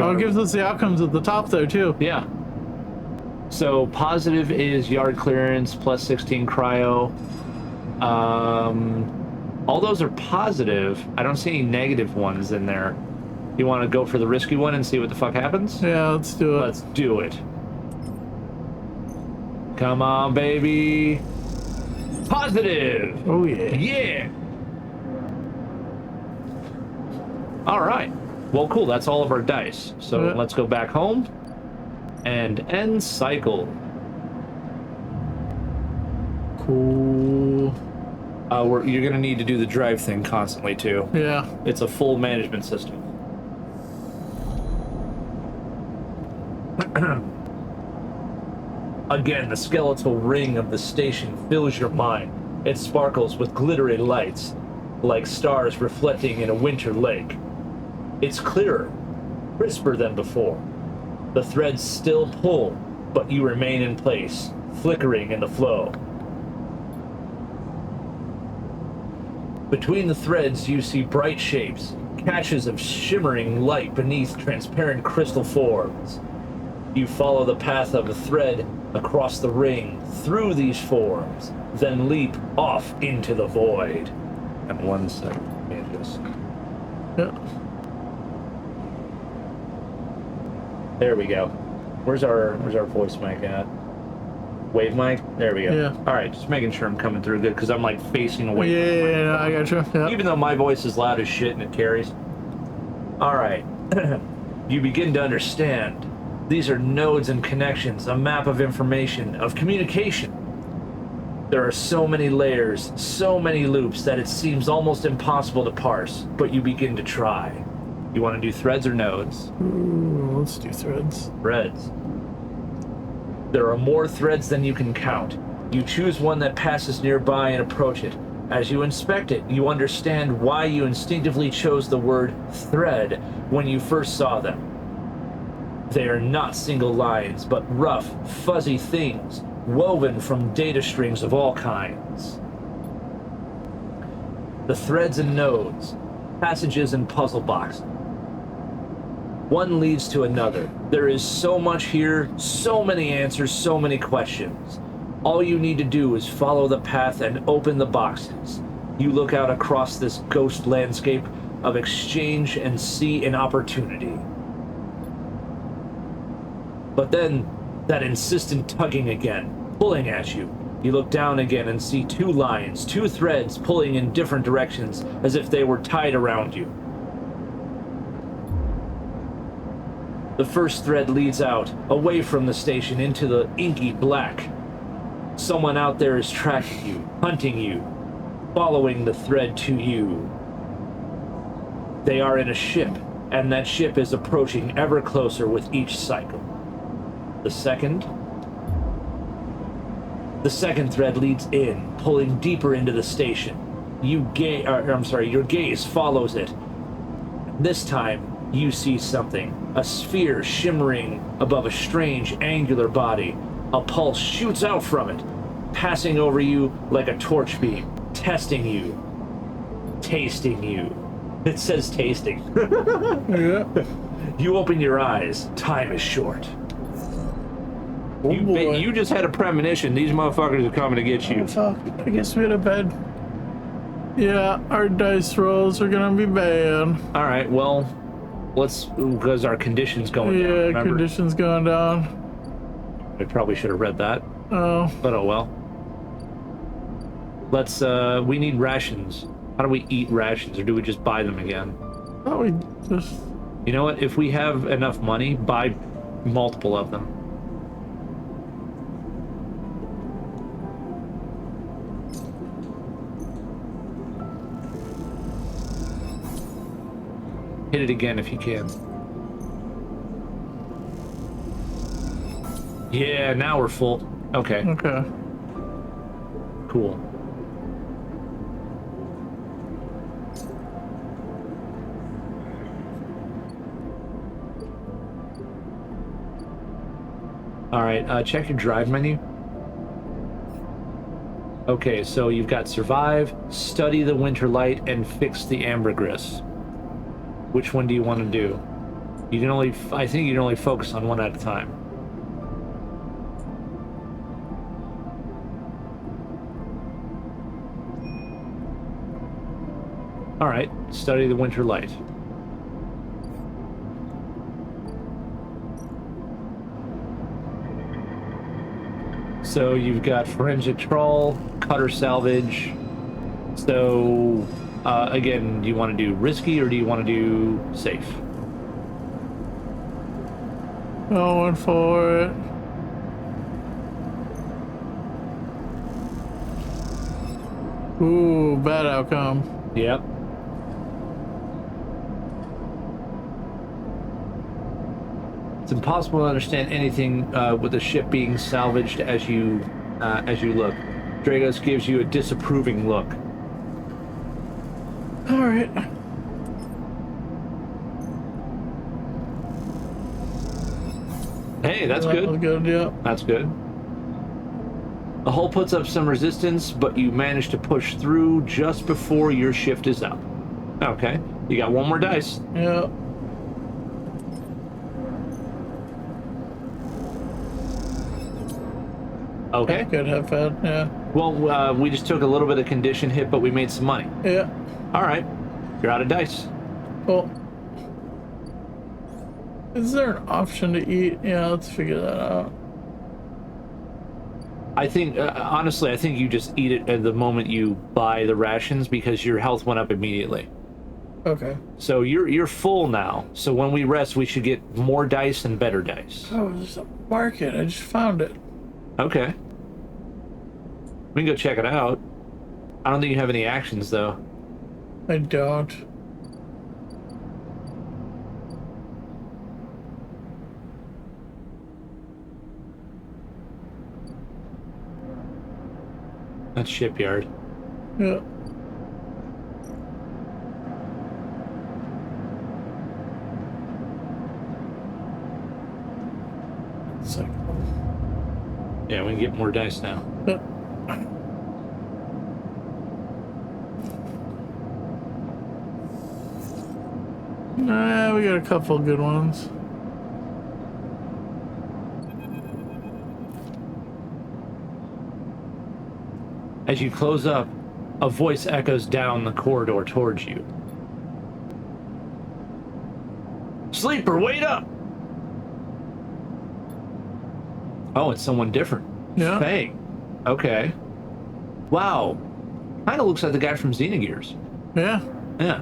Oh, it gives us the outcomes at the top there too. Yeah. So positive is yard clearance plus 16 cryo. All those are positive. I don't see any negative ones in there. You want to go for the risky one and see what the fuck happens? Yeah, let's do it. Let's do it. Come on, baby. Positive. Oh yeah. Yeah. All right. Well, cool. That's all of our dice. So Yeah. let's go back home and end cycle. Cool. You're gonna need to do the drive thing constantly too. Yeah. It's a full management system. Again, the skeletal ring of the station fills your mind. It sparkles with glittery lights, like stars reflecting in a winter lake. It's clearer, crisper than before. The threads still pull, but you remain in place, flickering in the flow. Between the threads, you see bright shapes, catches of shimmering light beneath transparent crystal forms. You follow the path of a thread across the ring, through these forms, then leap off into the void. And 1 second, let me just... Yeah. There we go. Where's our voice mic at? Wave mic? There we go. Yeah. All right, just making sure I'm coming through good because I'm like facing away. Yeah, I got you. Yeah. Even though my voice is loud as shit and it carries. All right. You begin to understand. These are nodes and connections, a map of information, of communication. There are so many layers, so many loops that it seems almost impossible to parse, but you begin to try. You want to do threads or nodes? Ooh, let's do threads. Threads. There are more threads than you can count. You choose one that passes nearby and approach it. As you inspect it, you understand why you instinctively chose the word thread when you first saw them. They are not single lines, but rough, fuzzy things, woven from data strings of all kinds. The threads and nodes, passages and puzzle boxes. One leads to another. There is so much here, so many answers, so many questions. All you need to do is follow the path and open the boxes. You look out across this ghost landscape of exchange and see an opportunity. But then, that insistent tugging again, pulling at you. You look down again and see 2 lines, 2 threads pulling in different directions as if they were tied around you. The first thread leads out, away from the station into the inky black. Someone out there is tracking you, hunting you, following the thread to you. They are in a ship, and that ship is approaching ever closer with each cycle. The second thread leads in, pulling deeper into the station. Your gaze follows it. This time, you see something. A sphere shimmering above a strange, angular body. A pulse shoots out from it, passing over you like a torch beam, testing you, tasting you. It says tasting. Yeah. You open your eyes. Time is short. Oh boy. You just had a premonition. These motherfuckers are coming to get you. Fuck. I guess we had a bed. Yeah, our dice rolls are gonna be bad. All right, well, because our condition's going down. Yeah, Remember? conditions going down. I probably should have read that, Oh. but oh well. Let's, we need rations. How do we eat rations, or do we just buy them again? Oh, we just... You know what? If we have enough money, buy multiple of them. Hit it again if you can. Yeah, now we're full. Okay. Okay. Cool. All right, check your drive menu. Okay, so you've got survive, study the winter light, and fix the ambergris. Which one do you want to do? You can only, I think you can only focus on one at a time. All right, study the winter light. So you've got forensic trawl, cutter salvage. So again, do you want to do risky or do you want to do safe? Going for it. Ooh, bad outcome. Yep. It's impossible to understand anything with the ship being salvaged as you look. Dragos gives you a disapproving look. All right. Hey, that's That good. was good, yeah. That's good. The hull puts up some resistance, but you manage to push through just before your shift is up. Okay, you got one more dice. Yeah. Okay. Good, have fun, yeah. Well, we just took a little bit of condition hit, but we made some money. Yeah. All right, you're out of dice. Cool. Is there an option to eat? Yeah, let's figure that out. I think, honestly, I think you just eat it at the moment you buy the rations because your health went up immediately. Okay. So you're full now. So when we rest, we should get more dice and better dice. Oh, there's a market. I just found it. Okay. We can go check it out. I don't think you have any actions, though. I don't. That's shipyard. Yeah. Yeah, we can get more dice now. Nah, we got a couple good ones. As you close up, a voice echoes down the corridor towards you. Sleeper, wait up! Oh, it's someone different. Yeah. Fang. Okay. Wow. Kind of looks like the guy from Xenogears. Yeah. Yeah.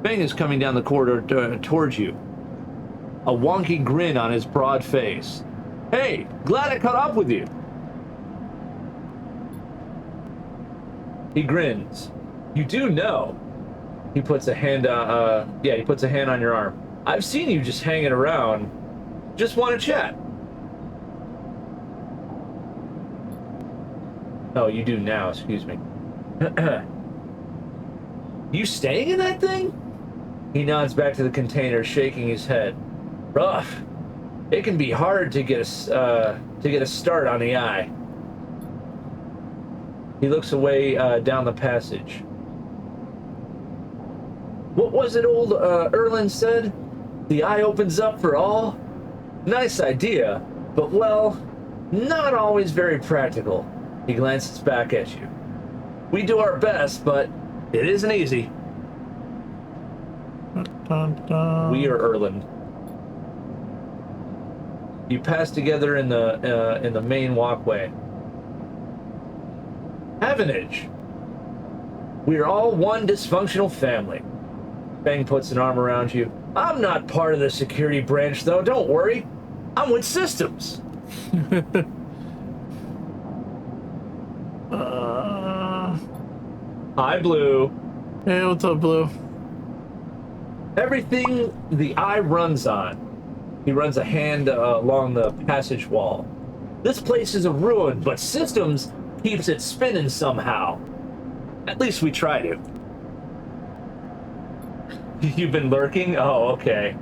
Fang is coming down the corridor towards you. A wonky grin on his broad face. Hey, glad I caught up with you. He grins. You do know. He puts a hand he puts a hand on your arm. I've seen you just hanging around. Just want to chat. Oh, you do now, excuse me. You staying in that thing? He nods back to the container, shaking his head. Rough. It can be hard to get a start on the eye. He looks away down the passage. What was it old Erlen said? The eye opens up for all? Nice idea, but well, not always very practical. He glances back at you. We do our best, but it isn't easy. Dun, dun. We are Erlen. You pass together in the main walkway. Stevenage. We're all one dysfunctional family. Bang puts an arm around you. I'm not part of the security branch, though. Don't worry. I'm with systems. Hi, Blue. Hey, what's up, Blue? Everything the eye runs on. He runs a hand along the passage wall. This place is a ruin, but systems keeps it spinning somehow. At least we try to. You've been lurking? Oh, okay.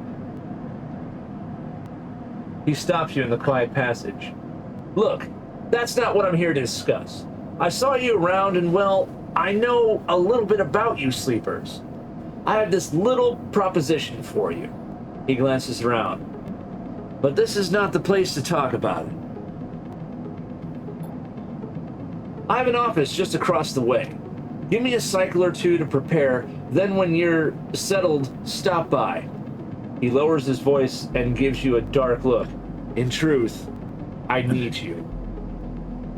He stops you in the quiet passage. Look, that's not what I'm here to discuss. I saw you around and, well, I know a little bit about you sleepers. I have this little proposition for you. He glances around. But this is not the place to talk about it. I have an office just across the way. Give me a cycle or two to prepare, then when you're settled, stop by. He lowers his voice and gives you a dark look. In truth, I need you.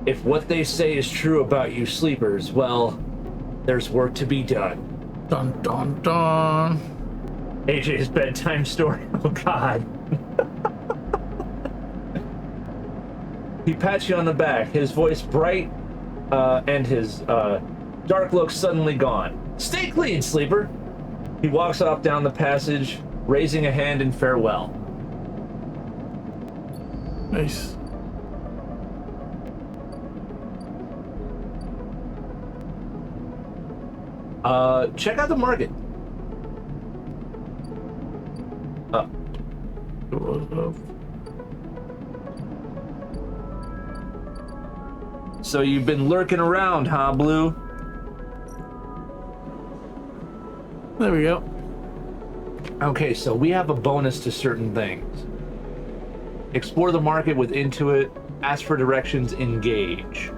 If what they say is true about you sleepers, well, there's work to be done. Dun dun dun. AJ's bedtime story. Oh, God. He pats you on the back, his voice bright, and his dark look suddenly gone. Stay clean, sleeper. He walks off down the passage, raising a hand in farewell. Nice. Check out the market. So you've been lurking around, huh, Blue? There we go. Okay, so we have a bonus to certain things. Explore the market with Intuit, ask for directions, engage.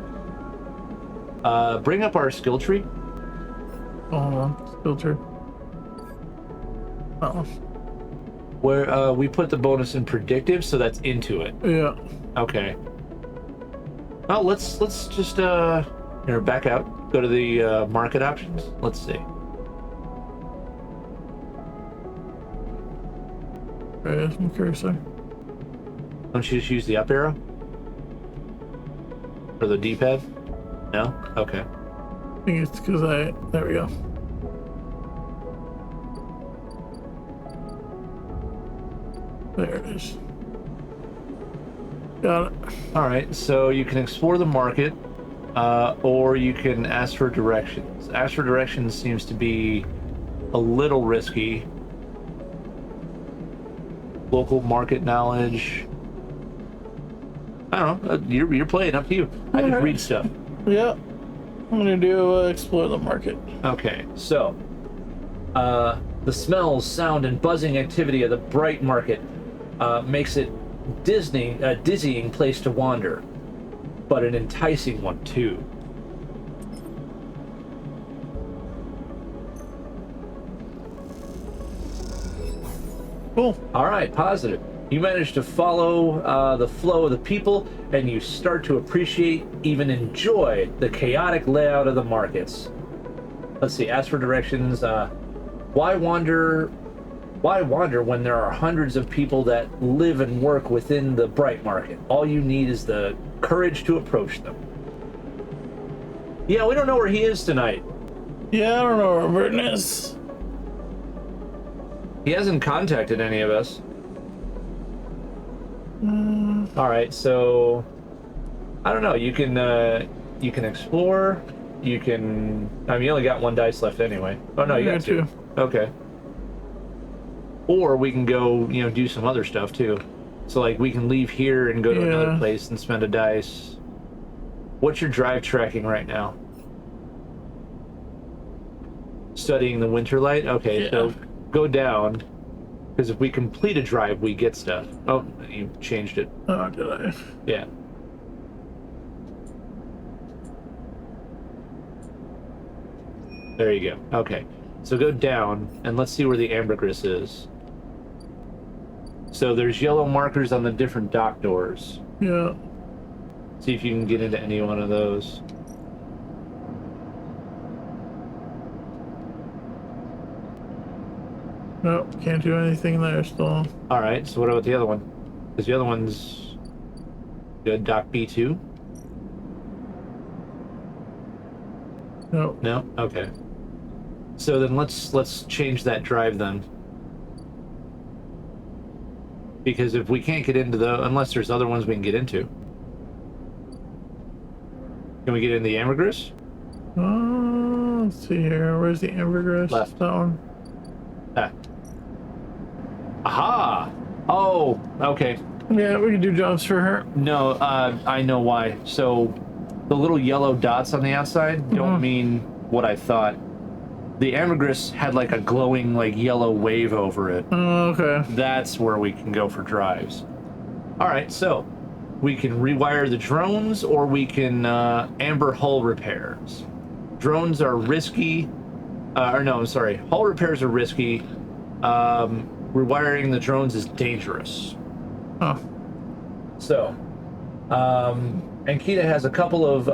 Bring up our skill tree. Hold on, filter. Oh. Where we put the bonus in predictive, so that's Intuit. Yeah. Okay. Well, let's just here, back out. Go to the market options. Let's see. There's some cursor. Don't you just use the up arrow? Or the D-pad? No? Okay. I think it's because there we go. There it is. Got it. All right, so you can explore the market, or you can ask for directions. Ask for directions seems to be a little risky. Local market knowledge. I don't know. You're playing, up to you. I just read stuff. Yeah. I'm gonna do explore the market. Okay, so the smells, sound, and buzzing activity of the bright market makes it a dizzying place to wander, but an enticing one too. Cool. All right, positive. You manage to follow the flow of the people, and you start to appreciate, even enjoy, the chaotic layout of the markets. Let's see, ask for directions. Why wander when there are hundreds of people that live and work within the bright market? All you need is the courage to approach them. Yeah, we don't know where he is tonight. Yeah, I don't know where Burton is. He hasn't contacted any of us. All right, so I don't know. You can explore. You can. I mean, you only got one dice left anyway. Oh no, you got two. Okay. Or we can go, do some other stuff too. So like we can leave here and go to another place and spend a dice. What's your drive tracking right now? Studying the winter light. Okay, so go down. Because if we complete a drive, we get stuff. Oh, you changed it. Oh, did I? Yeah. There you go. Okay. So go down, and let's see where the ambergris is. So there's yellow markers on the different dock doors. Yeah. See if you can get into any one of those. Nope, can't do anything there still. All right, so what about the other one? Because the other one's good. Dock B2? Nope. No? Okay. So then let's change that drive then. Because if we can't get into unless there's other ones we can get into. Can we get in the ambergris? Let's see here. Where's the ambergris? Left. That one. Ah. Aha! Oh, okay. Yeah, we can do jobs for her. No, I know why. So the little yellow dots on the outside don't mean what I thought. The ambergris had like a glowing like yellow wave over it. Oh, okay. That's where we can go for drives. All right, so we can rewire the drones or we can amber hull repairs. Drones are risky. Or no, I'm sorry. Hull repairs are risky. Rewiring the drones is dangerous. Oh. So, Ankita has a couple of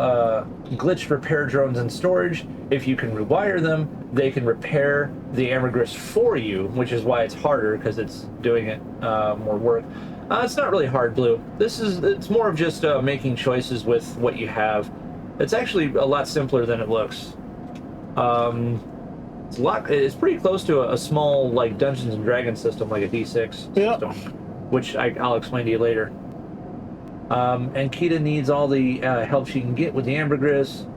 glitched repair drones in storage. If you can rewire them, they can repair the ambergris for you, which is why it's harder, because it's doing it more work. It's not really hard, Blue. It's more of just making choices with what you have. It's actually a lot simpler than it looks. It's pretty close to a small like Dungeons and Dragons system, like a D6 system, which I'll explain to you later. And Kita needs all the help she can get with the ambergris.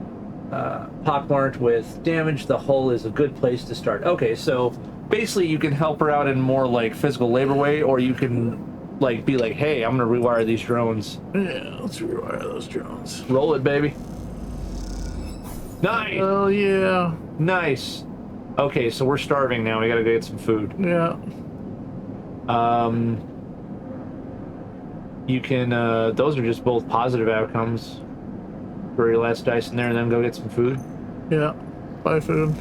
Pockmarked with damage, the hull is a good place to start. Okay, so basically you can help her out in more like physical labor way, or you can like be like, hey, I'm gonna rewire these drones. Yeah, let's rewire those drones. Roll it, baby. Nice. Oh yeah. Nice. Okay, so we're starving now. We gotta go get some food. Yeah. You can, those are just both positive outcomes. Throw your last dice in there and then go get some food. Yeah. Buy food.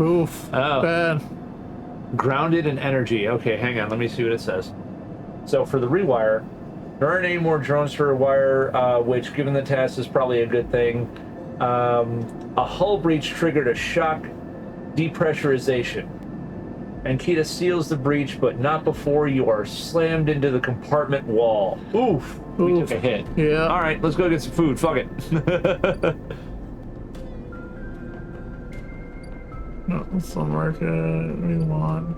Oof. Oh. Bad. Grounded in energy. Okay, hang on. Let me see what it says. So for the rewire, there aren't any more drones to rewire, which, given the task, is probably a good thing. A hull breach triggered a shock depressurization. Ankita seals the breach, but not before you are slammed into the compartment wall. Oof. We took a hit. Yeah. All right, let's go get some food. Fuck it. No, let's mark it. We want.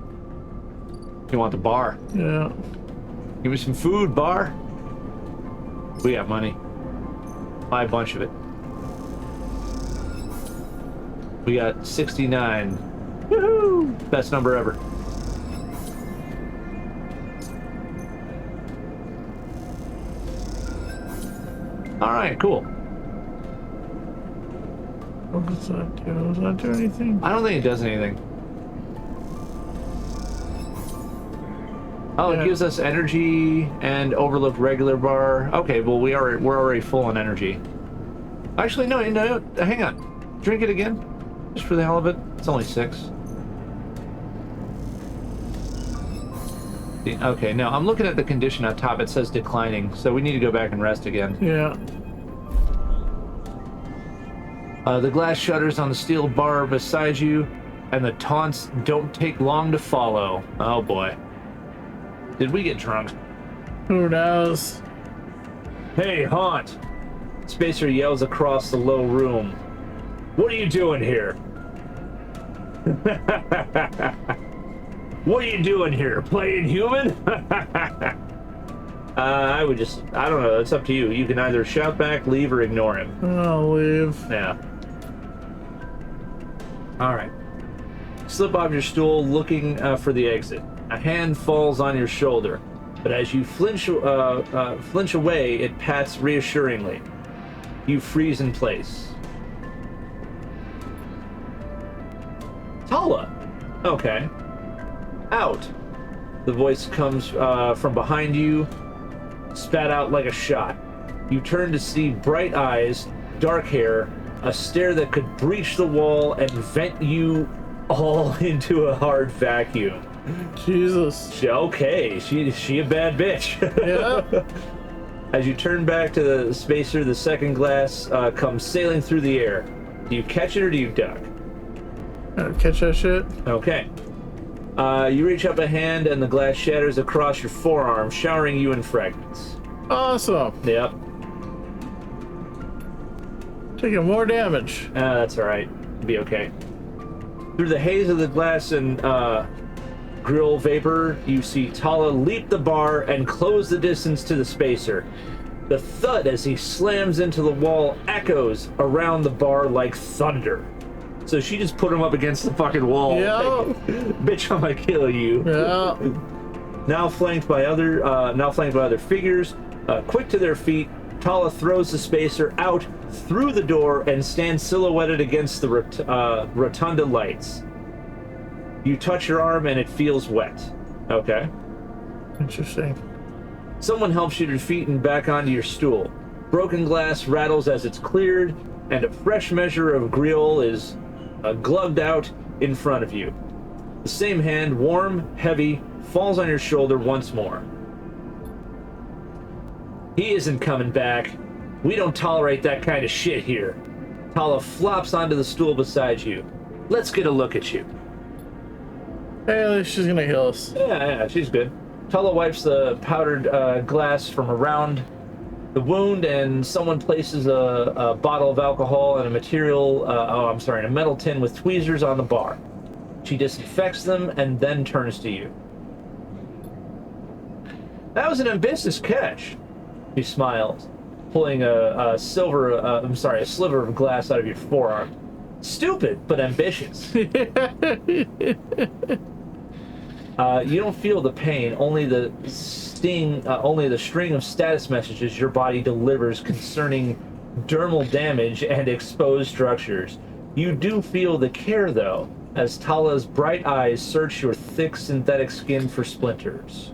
You want the bar? Yeah. Give me some food, bar. We got money. Buy a bunch of it. We got 69. Woohoo! Best number ever. All right, cool. What does that do? Does that do anything? I don't think it does anything. Oh, Yeah. it gives us energy and overlooked regular bar. Okay, well we're already full on energy. Actually, no, hang on. Drink it again, just for the hell of it. It's only 6. Okay, now I'm looking at the condition on top. It says declining, so we need to go back and rest again. Yeah. The glass shutters on the steel bar beside you, and the taunts don't take long to follow. Oh boy. Did we get drunk? Who knows? Hey, Haunt! Spacer yells across the low room. What are you doing here? What are you doing here? Playing human? I don't know. It's up to you. You can either shout back, leave, or ignore him. I'll leave. Yeah. All right. Slip off your stool, looking for the exit. A hand falls on your shoulder, but as you flinch away, it pats reassuringly. You freeze in place. Tala. Okay. Out. The voice comes from behind you, spat out like a shot. You turn to see bright eyes, dark hair, a stare that could breach the wall and vent you all into a hard vacuum. Jesus. Okay, she a bad bitch. Yeah. As you turn back to the spacer, the second glass comes sailing through the air. Do you catch it or do you duck? Catch that shit. Okay. You reach up a hand and the glass shatters across your forearm, showering you in fragments. Awesome. Yep. Taking more damage. That's alright. Be okay. Through the haze of the glass and grill vapor, you see Tala leap the bar and close the distance to the spacer. The thud as he slams into the wall echoes around the bar like thunder. So she just put him up against the fucking wall. Yeah. Like, bitch, I'm gonna kill you. Yeah. Now flanked by other figures, quick to their feet, Tala throws the spacer out through the door and stands silhouetted against the rotunda lights. You touch your arm and it feels wet. Okay. Interesting. Someone helps you to your feet and back onto your stool. Broken glass rattles as it's cleared, and a fresh measure of grill is glugged out in front of you. The same hand, warm, heavy, falls on your shoulder once more. He isn't coming back. We don't tolerate that kind of shit here. Tala flops onto the stool beside you. Let's get a look at you. Hey, at least she's gonna heal us. Yeah, she's good. Tala wipes the powdered glass from around the wound, and someone places a bottle of alcohol and a metal tin with tweezers on the bar. She disinfects them and then turns to you. That was an ambitious catch. She smiles, pulling a sliver of glass out of your forearm. Stupid, but ambitious. You don't feel the pain, only the sting, only the string of status messages your body delivers concerning dermal damage and exposed structures. You do feel the care, though, as Tala's bright eyes search your thick synthetic skin for splinters.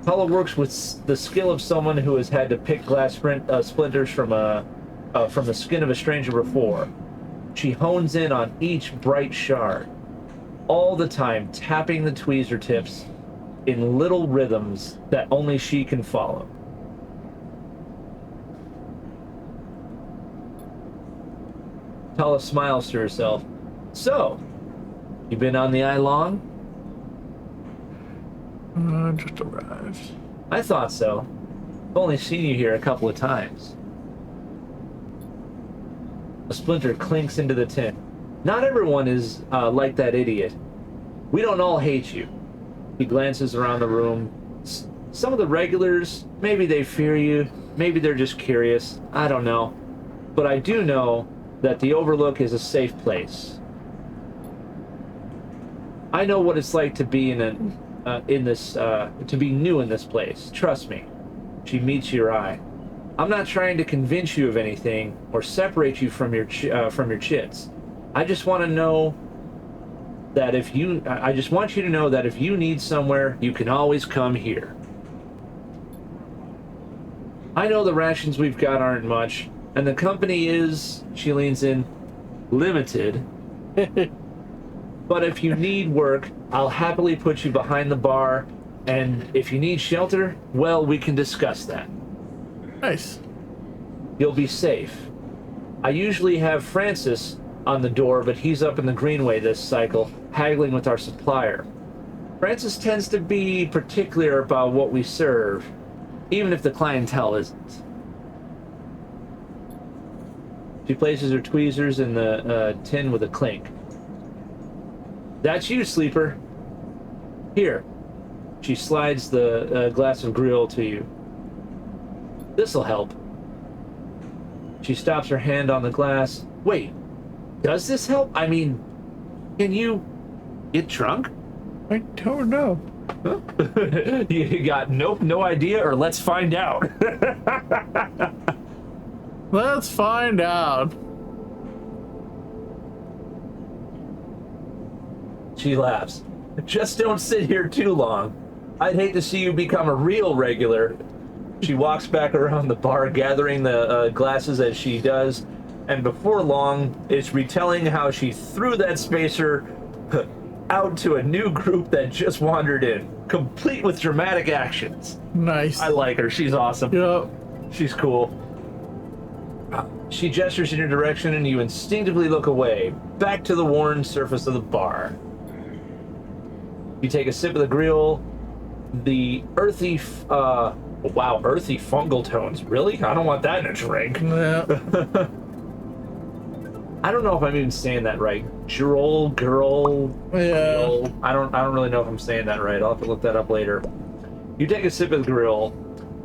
Tala works with the skill of someone who has had to pick glass splinters from the skin of a stranger before. She hones in on each bright shard, all the time tapping the tweezer tips in little rhythms that only she can follow. Tala smiles to herself. So, you been on the eye long? Just arrived. I thought so. I've only seen you here a couple of times. A splinter clinks into the tin. Not everyone is like that idiot. We don't all hate you. He glances around the room. Some of the regulars, maybe they fear you, maybe they're just curious. I don't know. But I do know that the Overlook is a safe place. I know what it's like to be to be new in this place. Trust me. She meets your eye. I'm not trying to convince you of anything or separate you from your chits. I just want to know that I just want you to know that if you need somewhere, you can always come here. I know the rations we've got aren't much, and the company is, she leans in, limited. But if you need work, I'll happily put you behind the bar, and if you need shelter, well, we can discuss that. Nice. You'll be safe. I usually have Francis on the door, but he's up in the Greenway this cycle, haggling with our supplier. Francis tends to be particular about what we serve, even if the clientele isn't. She places her tweezers in the tin with a clink. That's you, Sleeper. Here. She slides the glass of grill to you. This'll help. She stops her hand on the glass. Wait, does this help? I mean, can you get drunk? I don't know. You got no idea, or let's find out. Let's find out. She laughs. Just don't sit here too long. I'd hate to see you become a real regular. She walks back around the bar, gathering the glasses as she does, and before long, is retelling how she threw that spacer out to a new group that just wandered in, complete with dramatic actions. Nice. I like her. She's awesome. Yep. She's cool. She gestures in your direction and you instinctively look away, back to the worn surface of the bar. You take a sip of the grill. The earthy, wow, earthy fungal tones. Really? I don't want that in a drink. Yeah. I don't know if I'm even saying that right. Girl. Yeah. Grill. I don't really know if I'm saying that right. I'll have to look that up later. You take a sip of the grill.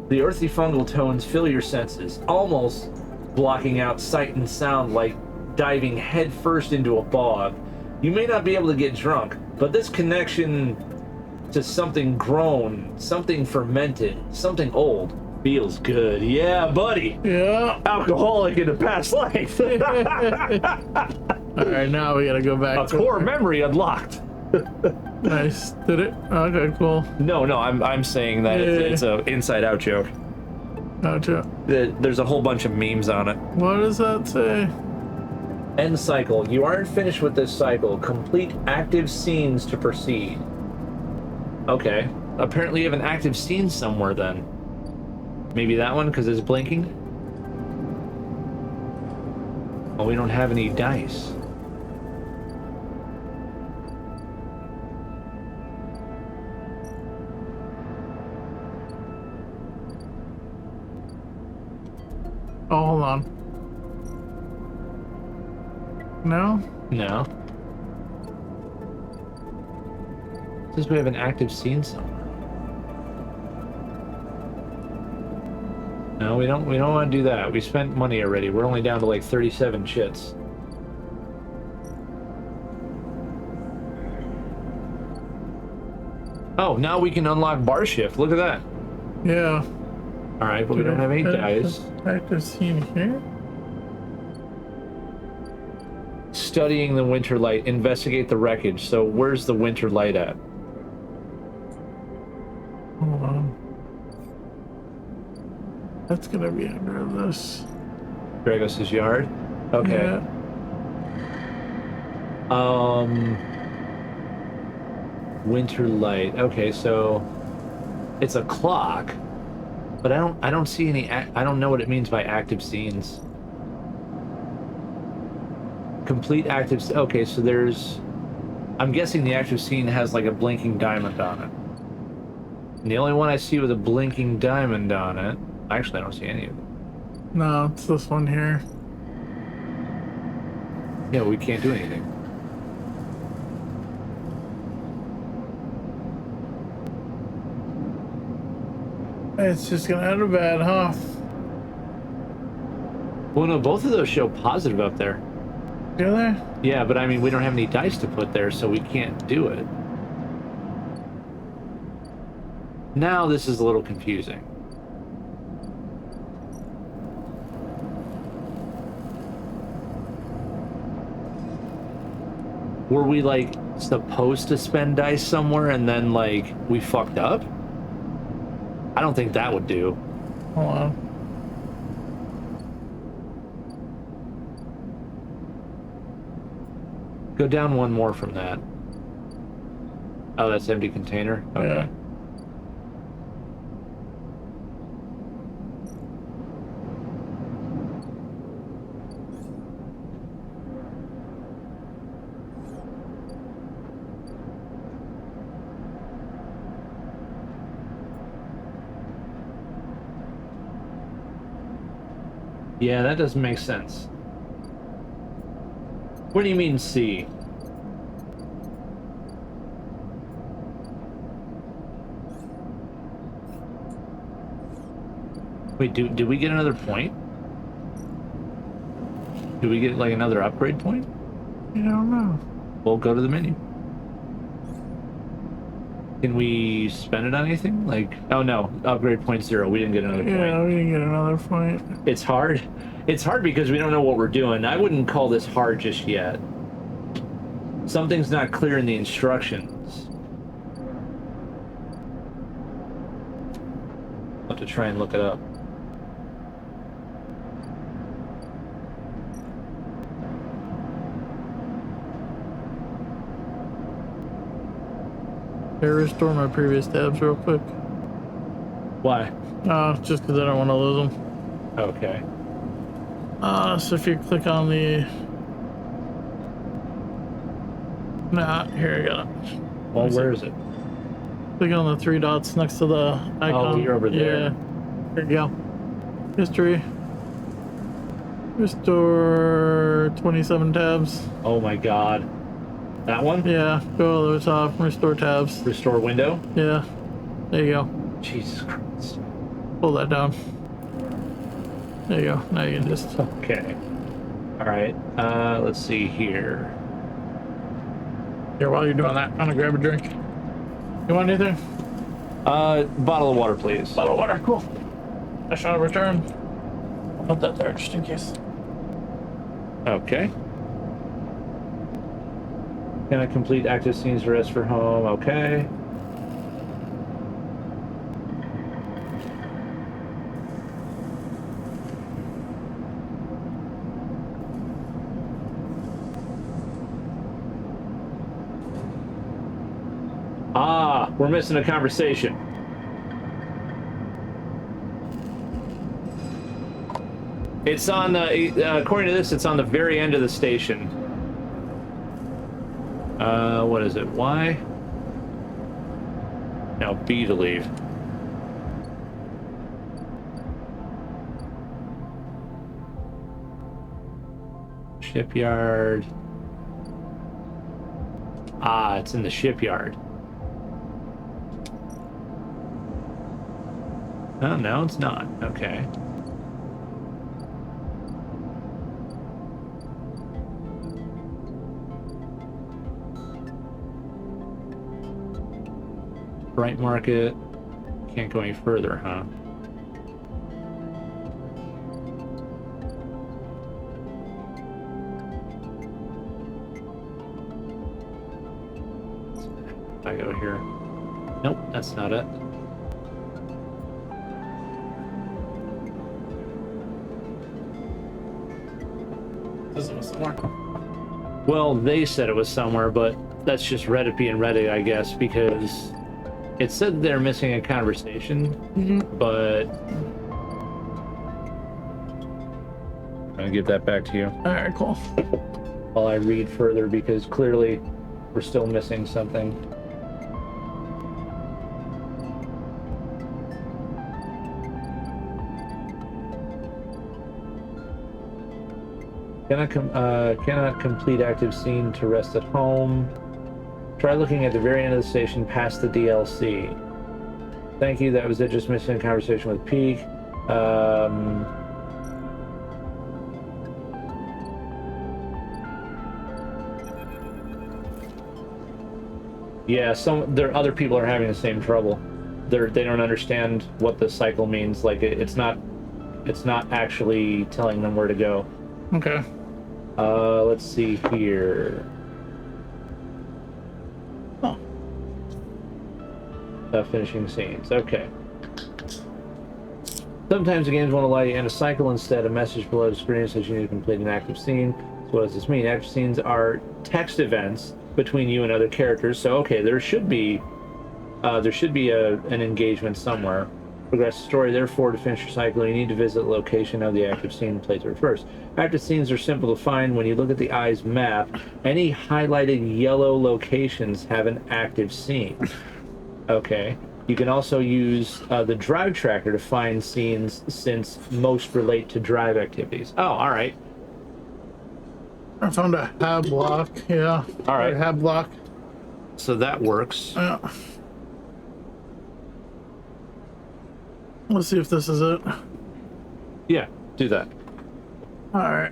The earthy fungal tones fill your senses, almost blocking out sight and sound like diving headfirst into a bog. You may not be able to get drunk, but this connection to something grown, something fermented, something old feels good. Yeah, buddy. Yeah. Alcoholic in a past life. All right, now we gotta go back. A core memory unlocked. Nice. Did it? Okay, cool. No, I'm saying that it's a inside out joke. Gotcha. There's a whole bunch of memes on it. What does that say? End cycle. You aren't finished with this cycle. Complete active scenes to proceed. Okay. Apparently you have an active scene somewhere then. Maybe that one because it's blinking? Well, we don't have any dice. Oh, hold on. No? No. It says we have an active scene somewhere. No, we don't want to do that. We spent money already. We're only down to like 37 chits. Oh, now we can unlock bar shift. Look at that. Yeah. All right, but we don't have any dice. Active scene here? Studying the winter light. Investigate the wreckage. So where's the winter light at? Hold on. That's gonna be under this. Dragos' yard? Okay. Yeah. Winter light. Okay, so it's a clock, but I don't see any. I don't know what it means by active scenes. Complete active. Okay, so there's. I'm guessing the active scene has like a blinking diamond on it. And the only one I see with a blinking diamond on it. Actually, I don't see any of them. No, it's this one here. Yeah, we can't do anything. It's just gonna end up bad, huh? Well, no, both of those show positive up there. Do they? Yeah, but I mean, we don't have any dice to put there, so we can't do it. Now this is a little confusing. Were we, like, supposed to spend dice somewhere and then, like, we fucked up? I don't think that would do. Hold on. Go down one more from that. Oh, that's empty container? Okay. Yeah. Yeah, that doesn't make sense. What do you mean C? Wait, did we get another point? Do we get like another upgrade point? I don't know. We'll go to the menu. Can we spend it on anything? Like, oh no, upgrade point 0. We didn't get another point. Yeah, we didn't get another point. It's hard. It's hard because we don't know what we're doing. I wouldn't call this hard just yet. Something's not clear in the instructions. I'll have to try and look it up. Can I restore my previous tabs real quick? Why? Just because I don't want to lose them. Okay. So if you click on the... Nah, here, I got it. Well, where is it? Click on the 3 dots next to the icon. Oh, you're over there. Yeah. Here you go. History. Restore 27 tabs. Oh my god. That one? Yeah, go all the way to the top. Restore tabs. Restore window? Yeah. There you go. Jesus Christ. Pull that down. There you go. Now you can just... Okay. Alright. Let's see here. Here, while you're doing that, I'm gonna grab a drink. You want anything? Bottle of water, please. Bottle of water, cool. I shall return. I'll put that there just in case. Okay. Can I complete active scenes to rest for home? Okay. Ah, we're missing a conversation. It's on the, according to this, it's on the very end of the station. What is it? Y? Now B to leave. Shipyard. Ah, it's in the shipyard. Oh, no, it's not. Okay. Bright market. Can't go any further, huh? I go here. Nope, that's not it. This was somewhere. Well, they said it was somewhere, but that's just Reddit being Reddit, I guess, because it said they're missing a conversation, but I'm gonna give that back to you. All right, cool. While I read further, because clearly we're still missing something. Cannot complete active scene to rest at home. Try looking at the very end of the station past the DLC. Thank you, that was it, just missing a conversation with Peak. Yeah, other people are having the same trouble. They don't understand what the cycle means. Like it's not actually telling them where to go. Okay. Let's see here. Oh. Finishing scenes. Okay. Sometimes the games won't allow you to end a cycle. Instead, a message below the screen says you need to complete an active scene. So what does this mean? Active scenes are text events between you and other characters. So okay, there should be an engagement somewhere. Progress the story. Therefore, to finish your cycle, you need to visit the location of the active scene and play through it first. Active scenes are simple to find. When you look at the eye's map, any highlighted yellow locations have an active scene. Okay. You can also use the drive tracker to find scenes, since most relate to drive activities. Oh, all right. I found a hab block. Yeah. All right. Hab block. So that works. Yeah. Let's see if this is it. Yeah, do that. All right.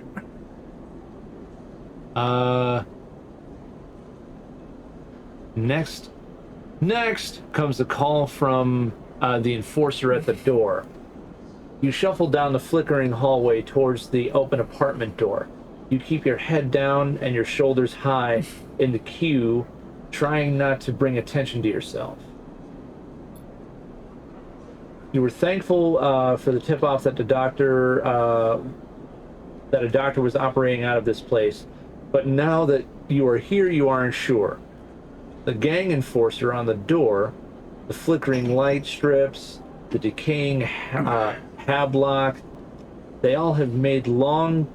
Next comes a call from the enforcer at the door. You shuffle down the flickering hallway towards the open apartment door. You keep your head down and your shoulders high in the queue, trying not to bring attention to yourself. You were thankful for the tip-off that a doctor was operating out of this place, but now that you are here, you aren't sure. The gang enforcer on the door, the flickering light strips, the decaying hablock, They all have made the long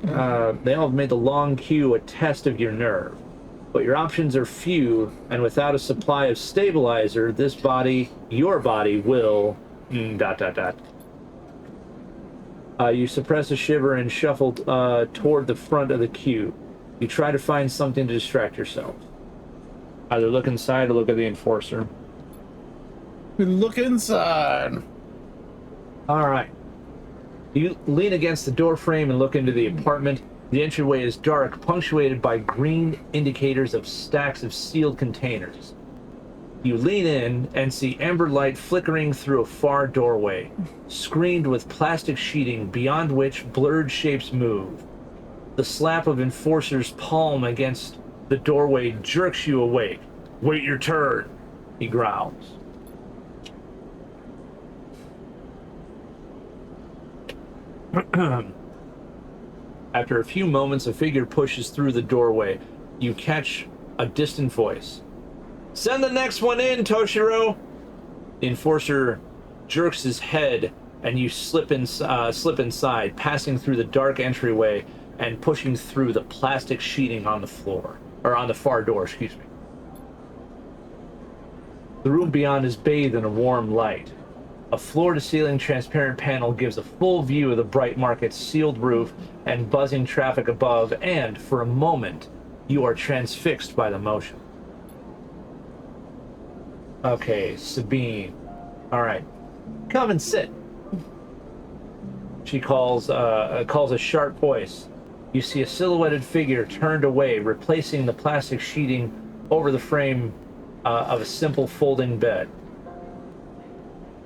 queue a test of your nerve. But your options are few, and without a supply of stabilizer, this body, your body, will... You suppress a shiver and shuffle toward the front of the queue. You try to find something to distract yourself. Either look inside or look at the enforcer. We look inside. All right. You lean against the door frame and look into the apartment. The entryway is dark, punctuated by green indicators of stacks of sealed containers. You lean in and see amber light flickering through a far doorway, screened with plastic sheeting beyond which blurred shapes move. The slap of Enforcer's palm against the doorway jerks you awake. "Wait your turn," he growls. After a few moments, a figure pushes through the doorway. You catch a distant voice. "Send the next one in, Toshiro!" The Enforcer jerks his head, and you slip inside, passing through the dark entryway and pushing through the plastic sheeting on the floor, or on the far door, excuse me. The room beyond is bathed in a warm light. A floor-to-ceiling transparent panel gives a full view of the Bright Market's sealed roof and buzzing traffic above, and, for a moment, you are transfixed by the motion. Okay, Sabine. All right. Come and sit. She calls a sharp voice. You see a silhouetted figure turned away, replacing the plastic sheeting over the frame of a simple folding bed.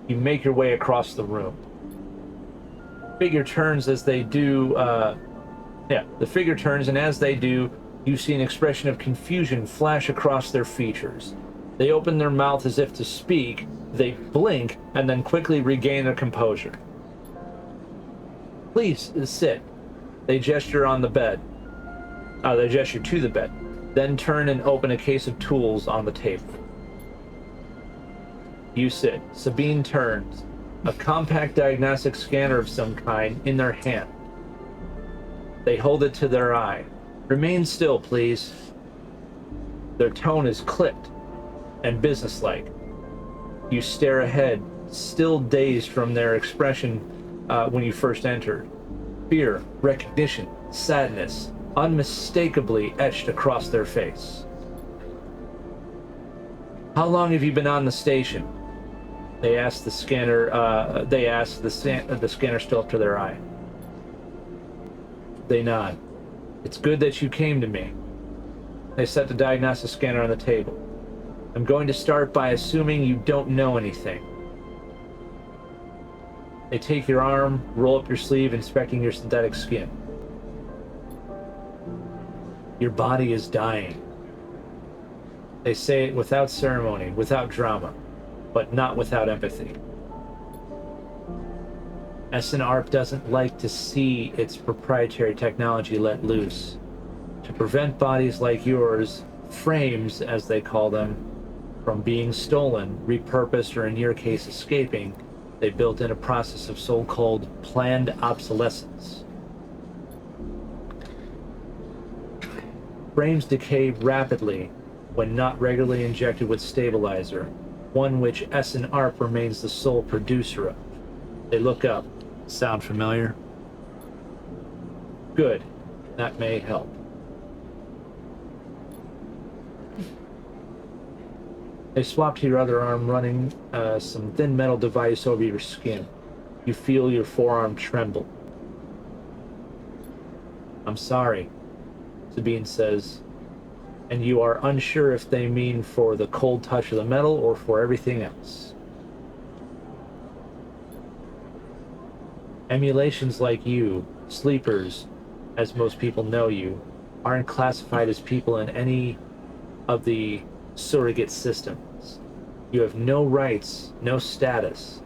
You make your way across the room. The figure turns, and as they do, you see an expression of confusion flash across their features. They open their mouth as if to speak, they blink, and then quickly regain their composure. "Please, sit." They gesture on the bed. They gesture to the bed, then turn and open a case of tools on the table. You sit. Sabine turns, a compact diagnostic scanner of some kind in their hand. They hold it to their eye. "Remain still, please." Their tone is clipped and businesslike. You stare ahead, still dazed from their expression when you first entered. Fear, recognition, sadness, unmistakably etched across their face. "How long have you been on the station?" They ask the scanner. The scanner still up to their eye. They nod. "It's good that you came to me." They set the diagnostic scanner on the table. "I'm going to start by assuming you don't know anything." They take your arm, roll up your sleeve, inspecting your synthetic skin. "Your body is dying." They say it without ceremony, without drama, but not without empathy. SNARP doesn't like to see its proprietary technology let loose. To prevent bodies like yours, frames as they call them, from being stolen, repurposed, or in your case escaping, they built in a process of so-called planned obsolescence. Frames decay rapidly when not regularly injected with stabilizer, one which SNARP remains the sole producer of. They look up. Sound familiar? Good. That may help. They swap to your other arm, running some thin metal device over your skin. You feel your forearm tremble. "I'm sorry," Sabine says, and you are unsure if they mean for the cold touch of the metal or for everything else. Emulations like you, sleepers, as most people know you, aren't classified as people in any of the surrogate systems. You have no rights, no status.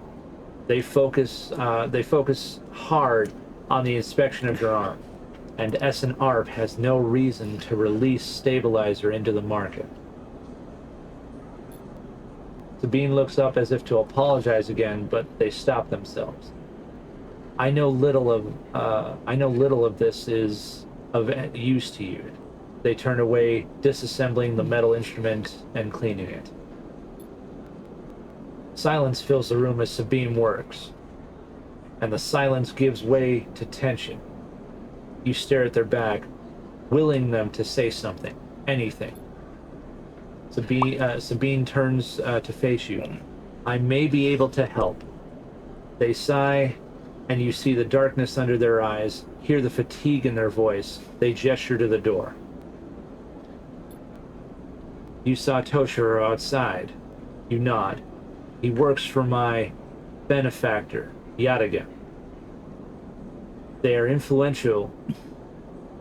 They focus hard on the inspection of your arm, and SNARP has no reason to release stabilizer into the market. Sabine looks up as if to apologize again, but they stop themselves. I know little of this is of use to you. They turn away, disassembling the metal instrument and cleaning it. Silence fills the room as Sabine works, and the silence gives way to tension. You stare at their back, willing them to say something, anything. Sabine turns to face you. I may be able to help. They sigh, and you see the darkness under their eyes, hear the fatigue in their voice. They gesture to the door. You saw Toshiro outside. You nod. He works for my benefactor, Yadigan. They are influential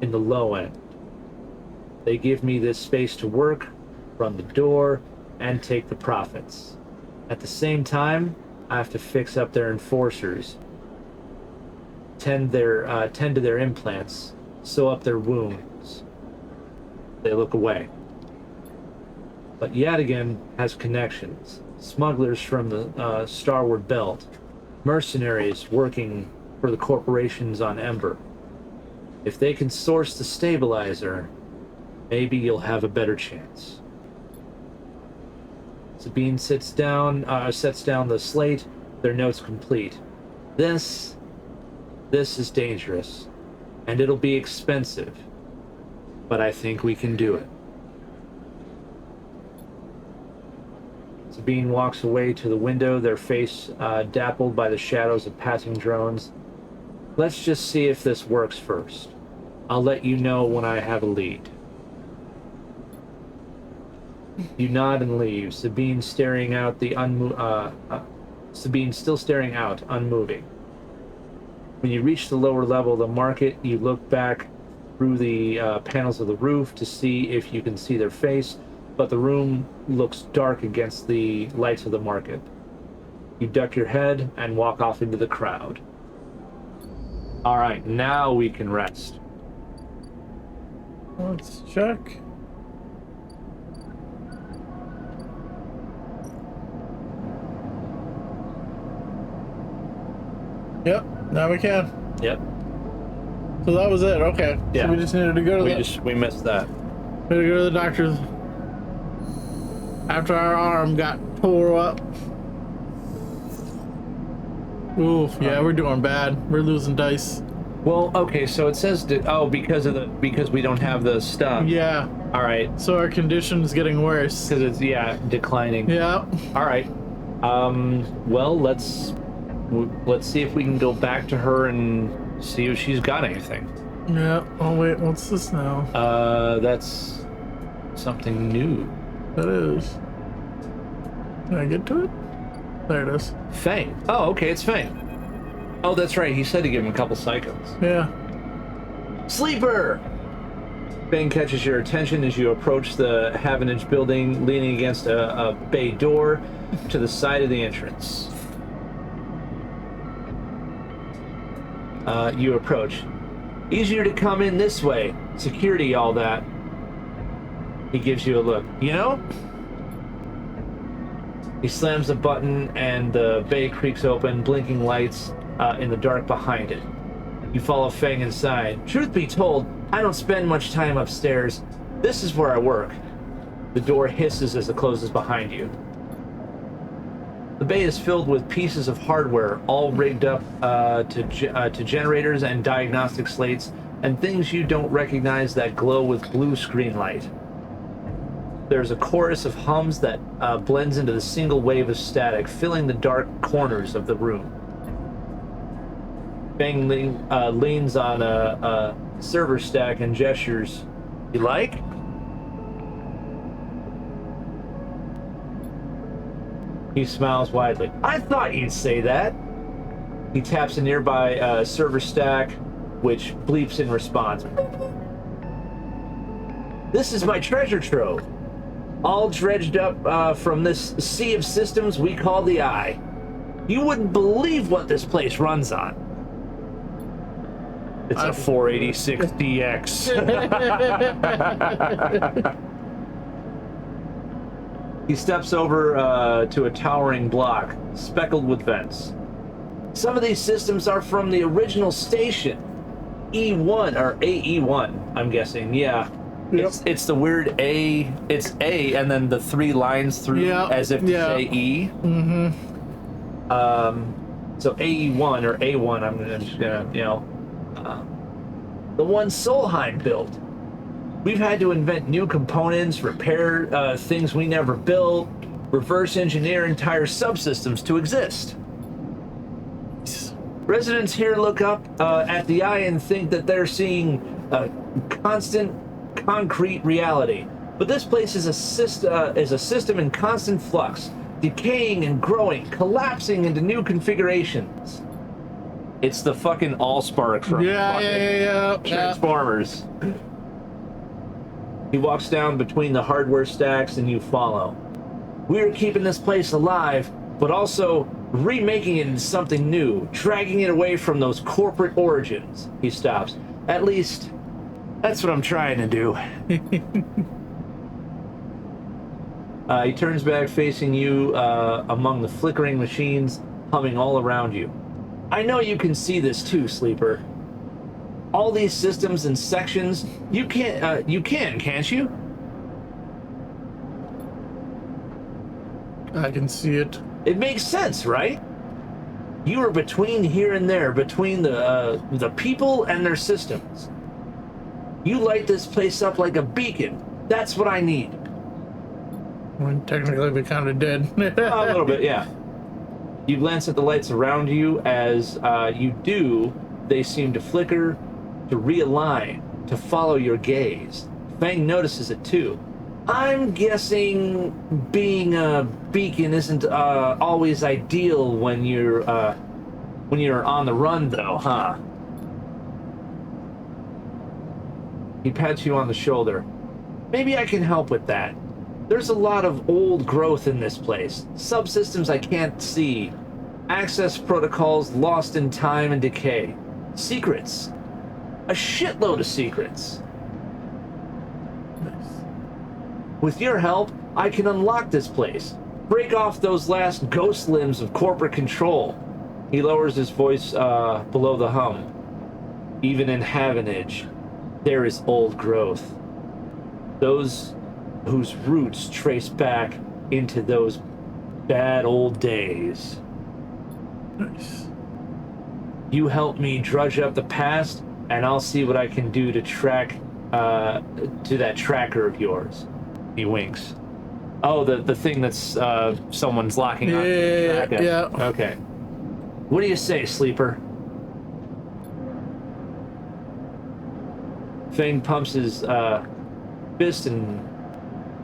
in the low end. They give me this space to work, run the door, and take the profits. At the same time, I have to fix up their enforcers, tend to their implants, sew up their wounds. They look away. But Yadigan has connections. Smugglers from the Starward Belt, mercenaries working for the corporations on Ember. If they can source the stabilizer, maybe you'll have a better chance. Sabine sets down the slate, their notes complete. This is dangerous, and it'll be expensive, but I think we can do it. Sabine walks away to the window, their face dappled by the shadows of passing drones. Let's just see if this works first. I'll let you know when I have a lead. You nod and leave, Sabine still staring out, unmoving. When you reach the lower level of the market, you look back through the panels of the roof to see if you can see their face, but the room looks dark against the lights of the market. You duck your head and walk off into the crowd. All right, now we can rest. Let's check. Yep, now we can. Yep. So that was it. Okay. Yeah. So we just needed to go to We missed that. We had to go to the doctor's after our arm got tore up. Oof, yeah, we're doing bad. We're losing dice. Well, okay, so it says because we don't have the stuff. Yeah. All right. So our condition's getting worse. Because it's declining. Yeah. All right. Well, let's see if we can go back to her and see if she's got anything. Yeah. Oh wait, what's this now? That's something new. That is. Can I get to it? There it is. Fang. Oh, okay, it's Fang. Oh, that's right. He said to give him a couple psychos. Yeah. Sleeper! Fang catches your attention as you approach the Havenage building, leaning against a bay door to the side of the entrance. You approach. Easier to come in this way. Security, all that. He gives you a look. You know? He slams a button and the bay creaks open, blinking lights in the dark behind it. You follow Fang inside. Truth be told, I don't spend much time upstairs. This is where I work. The door hisses as it closes behind you. The bay is filled with pieces of hardware, all rigged up to generators and diagnostic slates, and things you don't recognize that glow with blue screen light. There's a chorus of hums that blends into the single wave of static, filling the dark corners of the room. Fang leans on a server stack and gestures. You like? He smiles widely. I thought you'd say that. He taps a nearby server stack, which bleeps in response. This is my treasure trove. All dredged up from this sea of systems we call the Eye. You wouldn't believe what this place runs on. It's a 486 DX. He steps over to a towering block, speckled with vents. Some of these systems are from the original station. E1 or AE1, I'm guessing. Yeah. Yep. It's the weird A. It's A and then the 3 lines through as if to say E. Mm-hmm. So AE1 or A1, I'm just gonna, the one Solheim built. We've had to invent new components, repair things we never built, reverse engineer entire subsystems to exist. Residents here look up at the eye and think that they're seeing a constant, concrete reality. But this place is a system in constant flux, decaying and growing, collapsing into new configurations. It's the fucking Allspark from Transformers. He walks down between the hardware stacks and you follow. We're keeping this place alive, but also remaking it into something new, dragging it away from those corporate origins. He stops. At least, that's what I'm trying to do. He turns back facing you among the flickering machines humming all around you. I know you can see this too, Sleeper. All these systems and sections, you can't can't you? I can see it. It makes sense, right? You are between here and there, between the people and their systems. You light this place up like a beacon. That's what I need. When technically we kind of did. A little bit, yeah. You glance at the lights around you. As you do, they seem to flicker, to realign, to follow your gaze. Fang notices it too. I'm guessing being a beacon isn't always ideal when you're on the run, though, huh? He pats you on the shoulder. Maybe I can help with that. There's a lot of old growth in this place. Subsystems I can't see. Access protocols lost in time and decay. Secrets. A shitload of secrets. With your help, I can unlock this place. Break off those last ghost limbs of corporate control. He lowers his voice below the hum. Even in Havenage, there is old growth. Those whose roots trace back into those bad old days. Nice. You help me drudge up the past, and I'll see what I can do to track to that tracker of yours. He winks. Oh, the thing that's someone's locking on. Yeah. Okay. What do you say, Sleeper? Fang pumps his fist and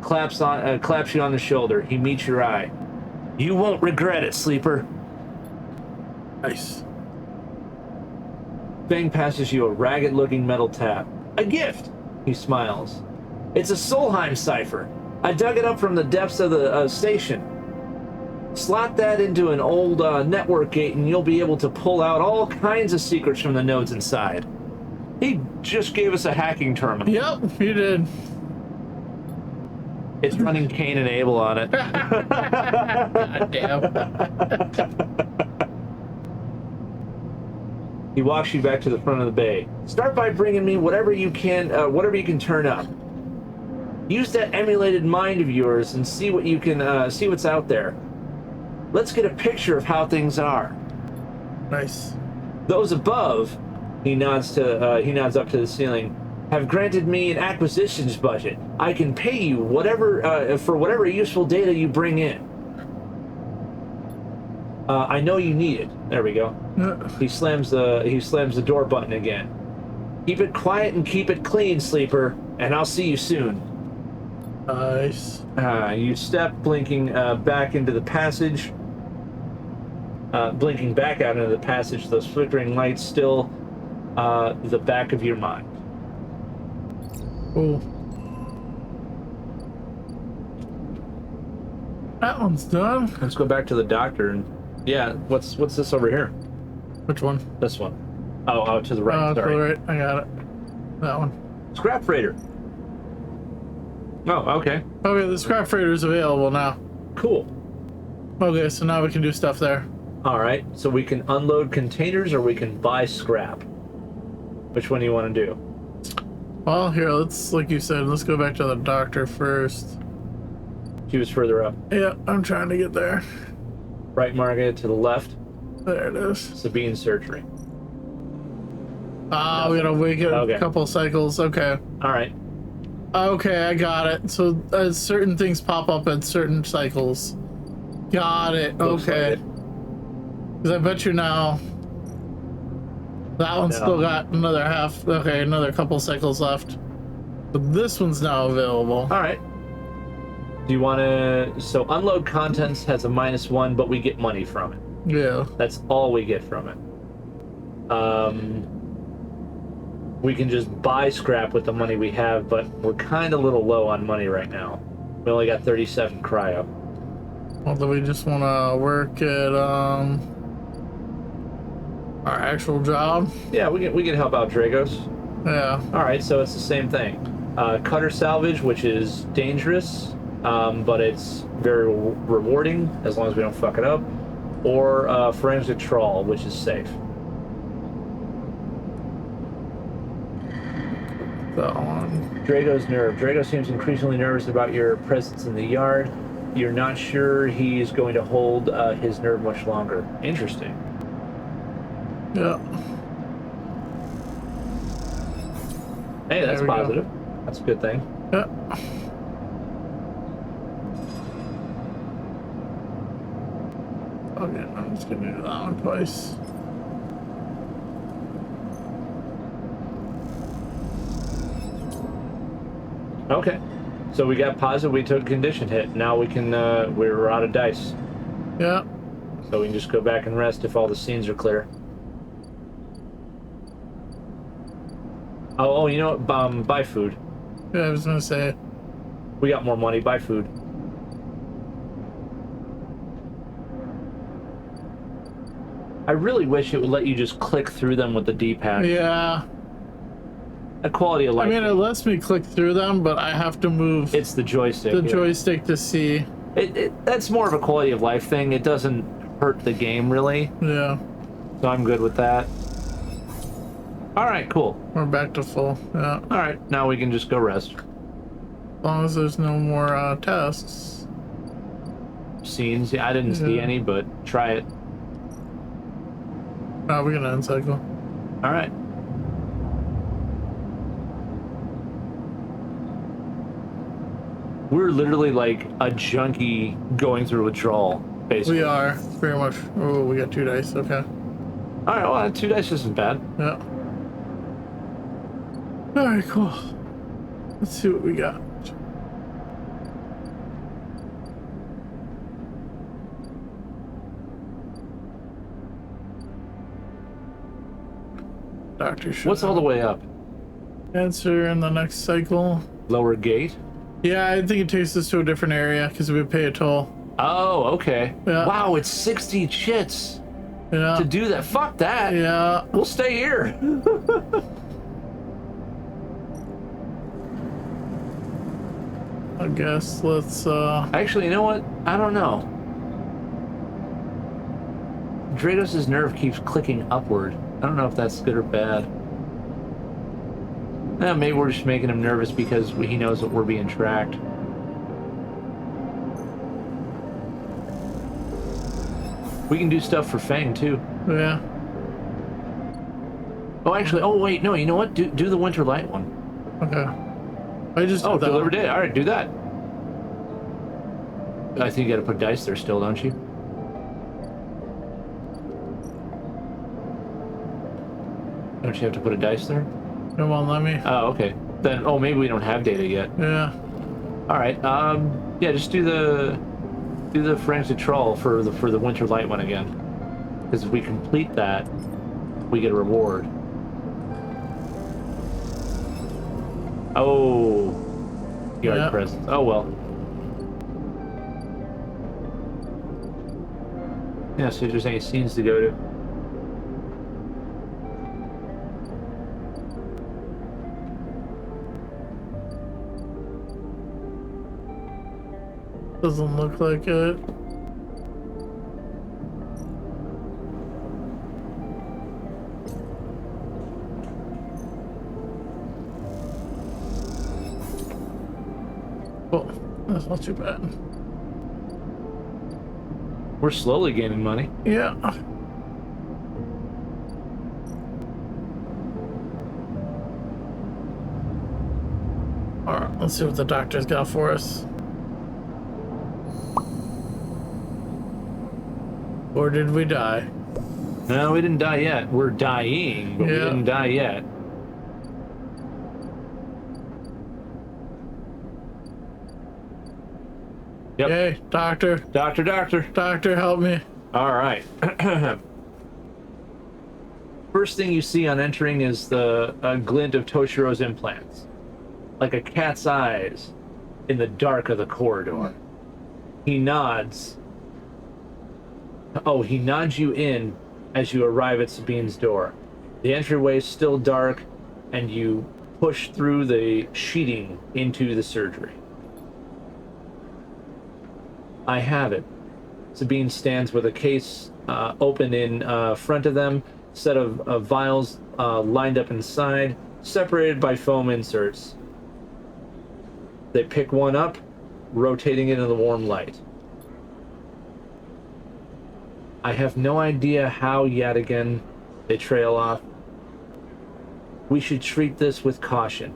claps you on the shoulder. He meets your eye. You won't regret it, Sleeper. Nice. Fang passes you a ragged-looking metal tab. A gift! He smiles. It's a Solheim cipher. I dug it up from the depths of the station. Slot that into an old network gate and you'll be able to pull out all kinds of secrets from the nodes inside. He just gave us a hacking terminal. Yep, he did. It's running Cain and Abel on it. God damn. He walks you back to the front of the bay. Start by bringing me whatever you can turn up. Use that emulated mind of yours and see what you can see what's out there. Let's get a picture of how things are. Nice. Those above, he nods up to the ceiling, have granted me an acquisitions budget. I can pay you whatever for whatever useful data you bring in. I know you need it. There we go. He slams the door button again. Keep it quiet and keep it clean, Sleeper, and I'll see you soon. Nice. You step, blinking back into the passage. Blinking back out into the passage, those flickering lights still the back of your mind. Cool. That one's done. Let's go back to the doctor and what's this over here? Which one? This one. Oh, to the right. Oh, sorry. to the right. I got it. That one. Scrap freighter. Oh, okay. Okay, the scrap freighter is available now. Cool. Okay, so now we can do stuff there. All right, so we can unload containers or we can buy scrap. Which one do you want to do? Well, here, let's, like you said, let's go back to the doctor first. She was further up. Yeah, I'm trying to get there. Right, Margaret, to the left. There it is. Sabine surgery. Ah, we gotta wait a couple cycles. Okay. All right. Okay, I got it. So certain things pop up at certain cycles. Got it. Okay. Because I bet you now that one's still got another half. Okay, another couple cycles left. But this one's now available. All right. Do you want to... So unload contents has a -1, but we get money from it. Yeah. That's all we get from it. We can just buy scrap with the money we have, but we're kind of a little low on money right now. We only got 37 cryo. Well, do we just want to work at our actual job? Yeah, we can help out Dragos. Yeah. All right, so it's the same thing. Cutter salvage, which is dangerous, but it's very rewarding as long as we don't fuck it up. Or forensic trawl, which is safe. That one. Drago's nerve. Drago seems increasingly nervous about your presence in the yard. You're not sure he's going to hold his nerve much longer. Interesting. Yeah. Hey, that's positive. That's a good thing. Yeah. Okay, I'm just gonna do that one twice. Okay. So we got positive, we took condition hit. Now we can, we're out of dice. Yeah. So we can just go back and rest if all the scenes are clear. Oh, you know what? Buy food. Yeah, I was gonna say. We got more money. Buy food. I really wish it would let you just click through them with the D-pad. Yeah. A quality of life. I mean, it lets me click through them, but I have to move. It's the joystick. The joystick to see. That's more of a quality of life thing. It doesn't hurt the game really. Yeah. So I'm good with that. All right, cool. We're back to full. Yeah. All right, now we can just go rest. As long as there's no more tests. Scenes. Yeah, I didn't see any, but try it. Oh, we're gonna end cycle. All right. We're literally like a junkie going through withdrawal, basically. We are, very much. Oh, we got 2 dice, okay. Alright, well, 2 dice isn't bad. Yeah. Alright, cool. Let's see what we got. Doctor should What's all the way up? answer in the next cycle. Lower gate? Yeah, I think it takes us to a different area because we pay a toll. Oh, okay. Yeah. Wow, it's 60 chits Yeah. to do that. Fuck that. Yeah. We'll stay here. I guess let's Actually, you know what? I don't know. Dragos' nerve keeps clicking upward. I don't know if that's good or bad. Maybe we're just making him nervous because he knows that we're being tracked. We can do stuff for Fang too. yeah. Oh, actually, oh wait, no, you know what? Do the Winter Light one. Okay. I just Oh, did that deliver one. day. All right, do that. I think you got to put dice there still, don't you? Don't you have to put a dice there? It won't let me. Oh, okay. Then, oh, maybe we don't have data yet. Yeah. All right. Yeah, just do the forensic trawl for the Winter Light one again. Because if we complete that, we get a reward. Oh, yard Yeah. presence. Oh well. Yeah. See if there's any scenes to go to. Doesn't look like it. Well, that's not too bad. We're slowly gaining money. Yeah. Alright, let's see what the doctor's got for us. Or did we die? No, we didn't die yet. We're dying, but we Yeah. didn't die yet. Yep. Yay, doctor. Doctor. Doctor, help me. All right. First thing you see on entering is the glint of Toshiro's implants, like a cat's eyes in the dark of the corridor. He nods. Oh, he nods you in as you arrive at Sabine's door. The entryway is still dark, and you push through the sheeting into the surgery. I have it. Sabine stands with a case open in front of them, set of vials lined up inside, separated by foam inserts. They pick one up, rotating it in the warm light. I have no idea how yet again they trail off. We should treat this with caution.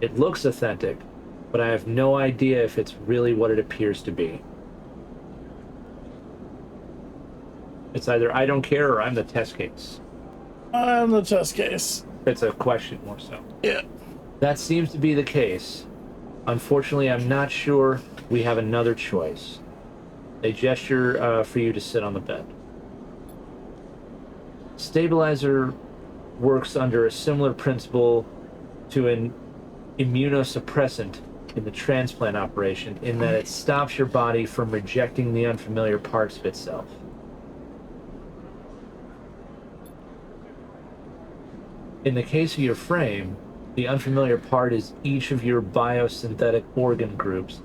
It looks authentic, but I have no idea if it's really what it appears to be. It's either I don't care or I'm the test case. I'm the test case. It's a question more so. Yeah. That seems to be the case. Unfortunately, I'm not sure we have another choice. They gesture for you to sit on the bed. Stabilizer works under a similar principle to an immunosuppressant in the transplant operation, in that it stops your body from rejecting the unfamiliar parts of itself. In the case of your frame, the unfamiliar part is each of your biosynthetic organ groups,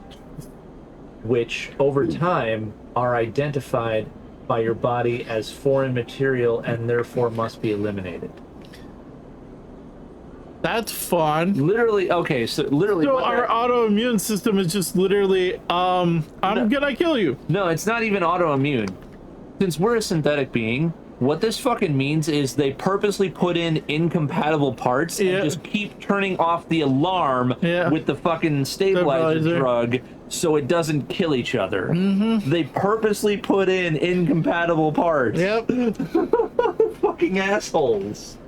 which over time are identified by your body as foreign material and therefore must be eliminated. That's fun. Literally, okay, so literally... So our autoimmune system is just literally, I'm gonna kill you. No, it's not even autoimmune. Since we're a synthetic being, what this fucking means is they purposely put in incompatible parts and just keep turning off the alarm with the fucking stabilizer drug so it doesn't kill each other. Mm-hmm. They purposely put in incompatible parts. Yep. Fucking assholes.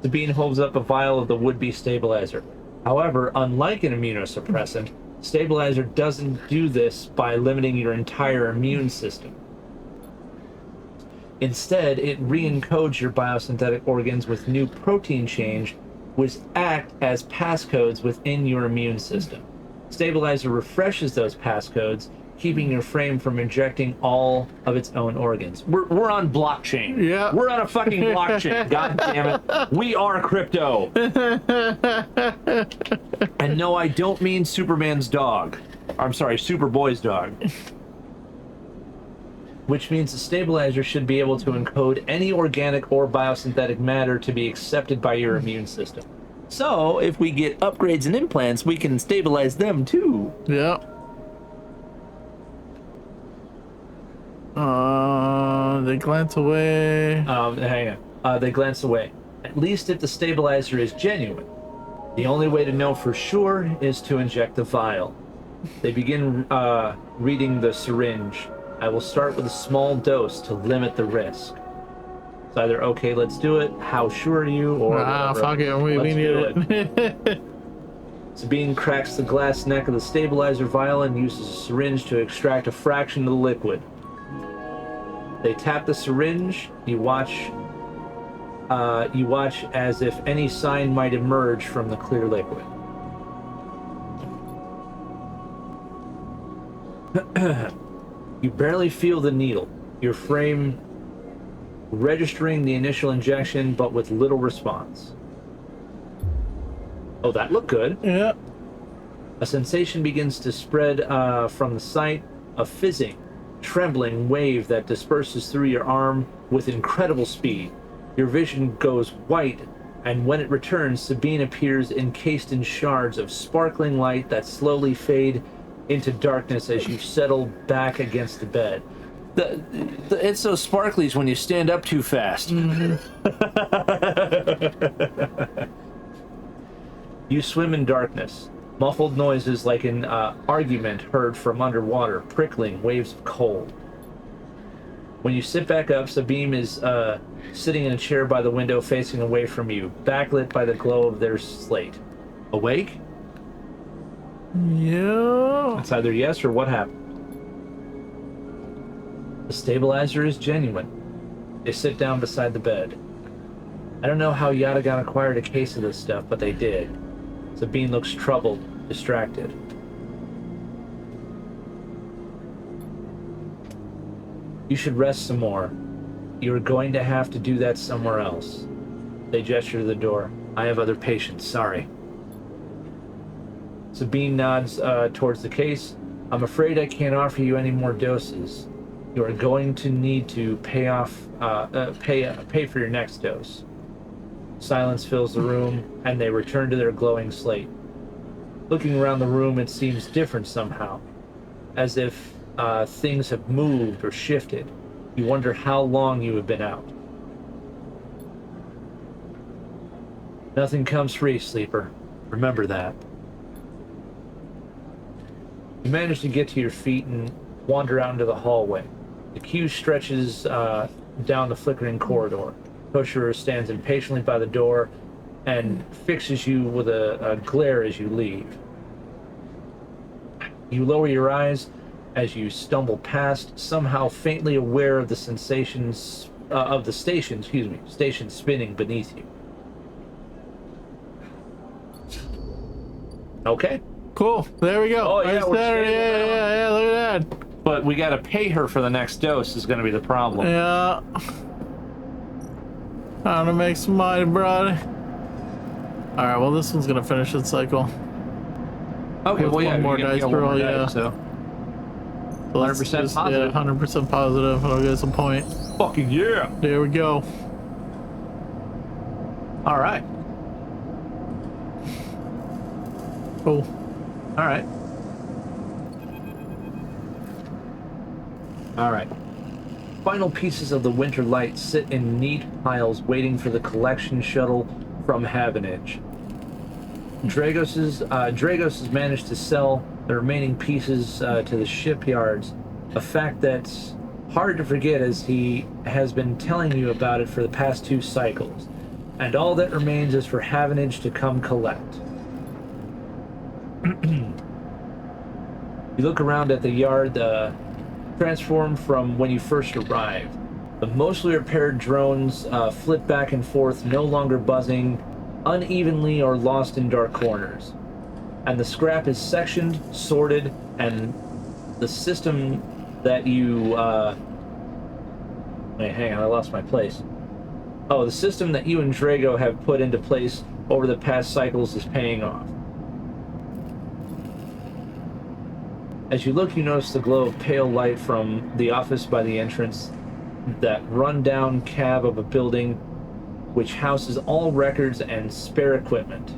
Sabine holds up a vial of the would-be stabilizer. However, unlike an immunosuppressant, stabilizer doesn't do this by limiting your entire immune system. Instead, it re-encodes your biosynthetic organs with new protein change, which act as passcodes within your immune system. Stabilizer refreshes those passcodes, keeping your frame from injecting all of its own organs. We're on blockchain. Yeah. We're on a fucking blockchain. God damn it. We are crypto. And no, I don't mean Superman's dog. I'm sorry, Superboy's dog. Which means the stabilizer should be able to encode any organic or biosynthetic matter to be accepted by your immune system. So, if we get upgrades and implants, we can stabilize them too. Yeah. They glance away. Hang on. They glance away. At least if the stabilizer is genuine. The only way to know for sure is to inject the vial. They begin reading the syringe. I will start with a small dose to limit the risk. It's either, okay, let's do it, how sure are you, or fuck it, we need it. Sabine cracks the glass neck of the stabilizer vial and uses a syringe to extract a fraction of the liquid. They tap the syringe. You watch as if any sign might emerge from the clear liquid. You barely feel the needle, your frame registering the initial injection, but with little response. Oh, that looked good. Yeah. A sensation begins to spread from the site, a fizzing, trembling wave that disperses through your arm with incredible speed. Your vision goes white and when it returns, Sabine appears encased in shards of sparkling light that slowly fade into darkness as you settle back against the bed. It's so sparkly when you stand up too fast. Mm-hmm. You swim in darkness. Muffled noises like an argument heard from underwater, prickling waves of cold. When you sit back up, Sabine is sitting in a chair by the window facing away from you, backlit by the glow of their slate. Awake? Yeah. It's either yes or what happened. The stabilizer is genuine. They sit down beside the bed. I don't know how Yatagan acquired a case of this stuff, but they did. Sabine looks troubled, distracted. You should rest some more. You are going to have to do that somewhere else. They gesture to the door. I have other patients, sorry. Sabine nods towards the case. I'm afraid I can't offer you any more doses. You are going to need to pay for your next dose. Silence fills the room, and they return to their glowing slate. Looking around the room, it seems different somehow, as if things have moved or shifted. You wonder how long you have been out. Nothing comes free, sleeper. Remember that. You manage to get to your feet and wander out into the hallway. The queue stretches down the flickering corridor. Kosher stands impatiently by the door and fixes you with a glare as you leave. You lower your eyes as you stumble past, somehow faintly aware of the sensations of the station spinning beneath you. Okay. Cool. There we go. Oh, yeah, we're yeah. Look at that. But we gotta pay her for the next dose is gonna be the problem. Yeah. Time to make some money, brother. All right. Well, this one's gonna finish its cycle. Okay. With well, yeah. one more you dice got one roll, more yeah. dice, so. So 100% positive. Yeah, 100% positive. I'll get some point. Fucking yeah. There we go. All right. Cool. All right. All right. Final pieces of the winter light sit in neat piles waiting for the collection shuttle from Havenage. Dragos has managed to sell the remaining pieces to the shipyards, a fact that's hard to forget as he has been telling you about it for the past 2 cycles, and all that remains is for Havenage to come collect. You look around at the yard, transformed from when you first arrived. The mostly repaired drones flit back and forth, no longer buzzing unevenly or lost in dark corners. And the scrap is sectioned, sorted, and the system that you... Wait, hang on, I lost my place. Oh, the system that you and Drago have put into place over the past cycles is paying off. As you look, you notice the glow of pale light from the office by the entrance, that run-down cab of a building which houses all records and spare equipment.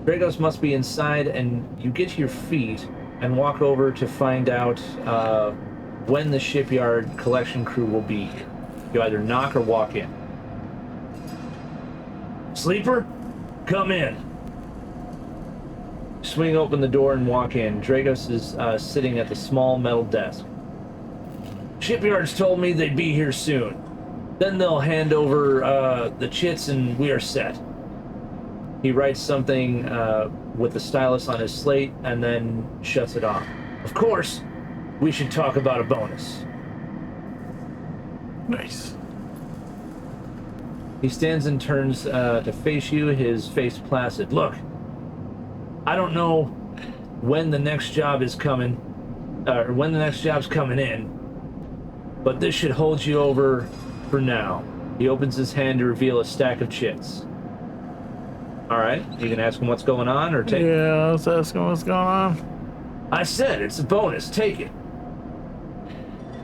Dragos must be inside, and you get to your feet and walk over to find out when the shipyard collection crew will be here. You either knock or walk in. Sleeper, come in. Swing open the door and walk in. Dragos is sitting at the small metal desk. Shipyards told me they'd be here soon. Then they'll hand over the chits and we are set. He writes something with the stylus on his slate and then shuts it off. Of course, we should talk about a bonus. Nice. He stands and turns to face you, his face placid. Look, I don't know when the next job is coming, or when the next job's coming in, but this should hold you over for now. He opens his hand to reveal a stack of chits. All right, you can ask him what's going on, or take. Yeah, let's ask him what's going on. I said it's a bonus. Take it.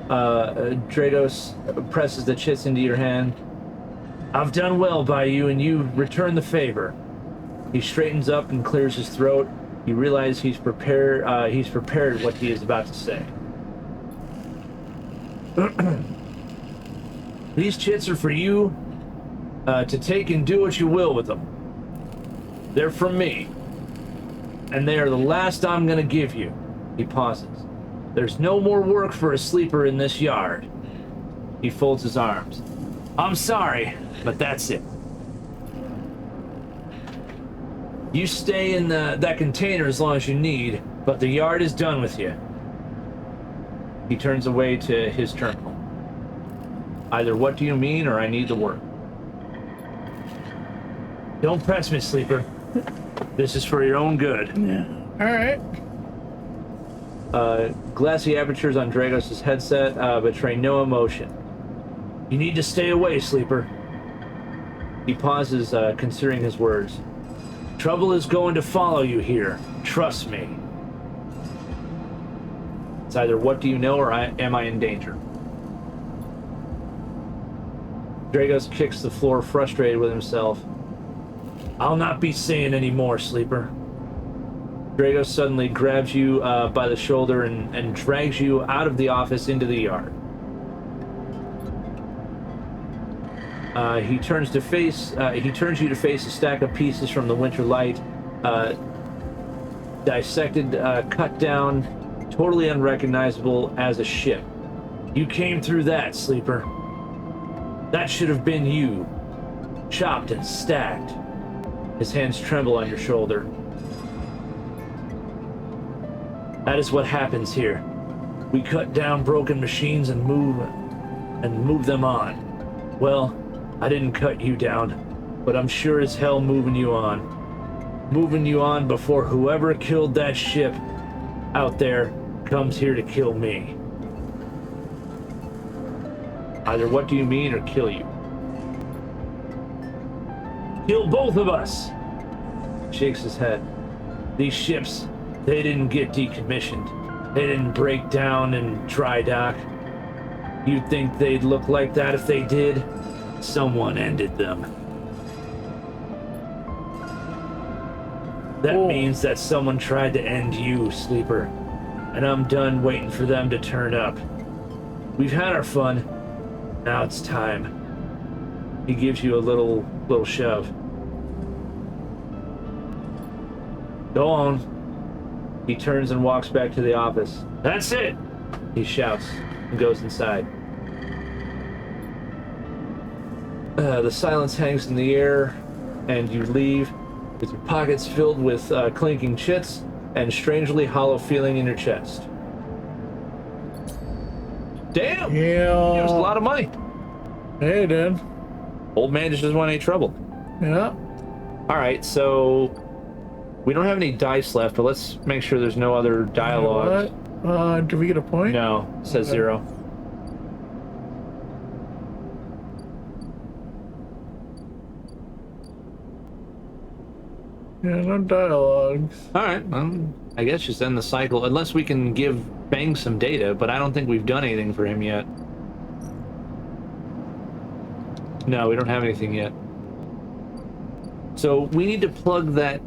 Dragos presses the chits into your hand. I've done well by you, and you return the favor. He straightens up and clears his throat. You realize he's prepared. He's prepared what he is about to say. These chits are for you to take and do what you will with them. They're from me, and they are the last I'm gonna give you. He pauses. There's no more work for a sleeper in this yard. He folds his arms. I'm sorry, but that's it. You stay in that container as long as you need, but the yard is done with you. He turns away to his terminal. Either what do you mean, or I need the work. Don't press me, sleeper. This is for your own good. Yeah. Alright. Glassy apertures on Dragos' headset betray no emotion. You need to stay away, sleeper. He pauses, considering his words. Trouble is going to follow you here. Trust me. It's either what do you know, or am I in danger? Dragos kicks the floor, frustrated with himself. I'll not be saying any more, sleeper. Dragos suddenly grabs you by the shoulder and drags you out of the office into the yard. He turns you to face a stack of pieces from the winter light, dissected, cut down, totally unrecognizable as a ship. You came through that, sleeper. That should have been you, chopped and stacked. His hands tremble on your shoulder. That is what happens here. We cut down broken machines and move them on. Well, I didn't cut you down, but I'm sure as hell moving you on. Moving you on before whoever killed that ship out there comes here to kill me. Either what do you mean, or kill you. Kill both of us! Shakes his head. These ships, they didn't get decommissioned. They didn't break down and dry dock. You'd think they'd look like that if they did? Someone ended them. That means that someone tried to end you, sleeper. And I'm done waiting for them to turn up. We've had our fun. Now it's time. He gives you a little shove. Go on. He turns and walks back to the office. That's it! He shouts and goes inside. The silence hangs in the air, and you leave with your pockets filled with clinking chits and strangely hollow feeling in your chest. Damn! Yeah. It was a lot of money. Hey, dude. Old man just doesn't want any trouble. Yeah. Alright, so we don't have any dice left, but let's make sure there's no other dialogue. What? Do we get a point? No, it says Okay. 0. Yeah, no dialogues. Alright, I guess just end the cycle, unless we can give Bang some data, but I don't think we've done anything for him yet. No, we don't have anything yet. So we need to plug that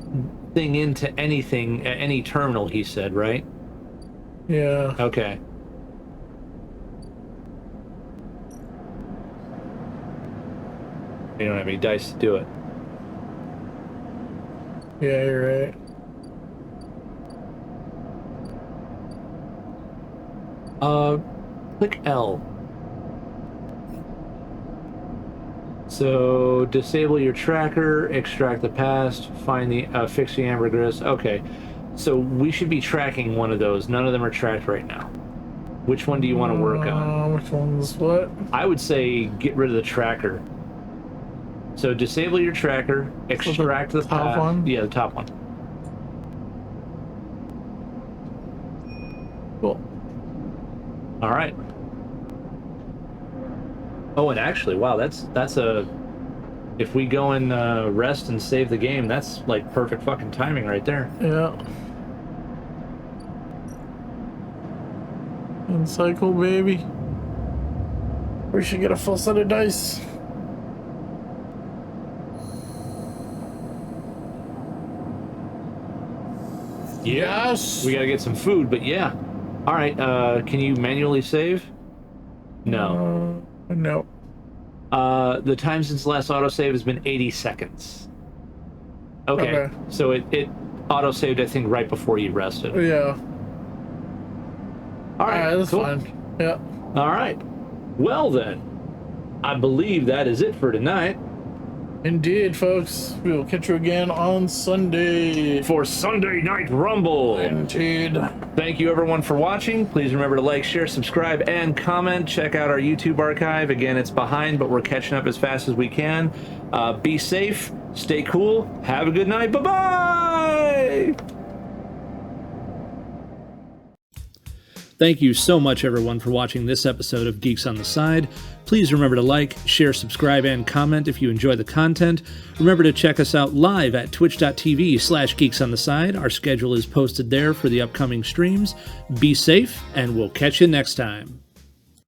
thing into anything, any terminal, he said, right? Yeah. Okay. We don't have any dice to do it. Yeah, you're right. Click L. So disable your tracker, extract the past, find the fix the ambergris. Okay, so we should be tracking one of those. None of them are tracked right now. Which one do you want to work on? Which one's what? I would say get rid of the tracker. So disable your tracker, extract the top one? Yeah, the top one. Cool. All right. Oh, and actually, wow, that's a. If we go and rest and save the game, that's like perfect fucking timing right there. Yeah. And cycle, baby. We should get a full set of dice. Yeah. Yes. We gotta get some food, but yeah. All right. Can you manually save? No. No. The time since the last autosave has been 80 seconds. Okay. So it autosaved, I think, right before you rested. Yeah. All right. That's cool. fine. Yeah. All right. Well then, I believe that is it for tonight. Indeed, folks. We will catch you again on Sunday. For Sunday Night Rumble. Indeed. Thank you everyone for watching. Please remember to like, share, subscribe, and comment. Check out our YouTube archive. Again, it's behind, but we're catching up as fast as we can. Be safe, stay cool, have a good night. Bye-bye! Thank you so much, everyone, for watching this episode of Geeks on the Side. Please remember to like, share, subscribe, and comment if you enjoy the content. Remember to check us out live at twitch.tv/geeksontheside. Our schedule is posted there for the upcoming streams. Be safe, and we'll catch you next time.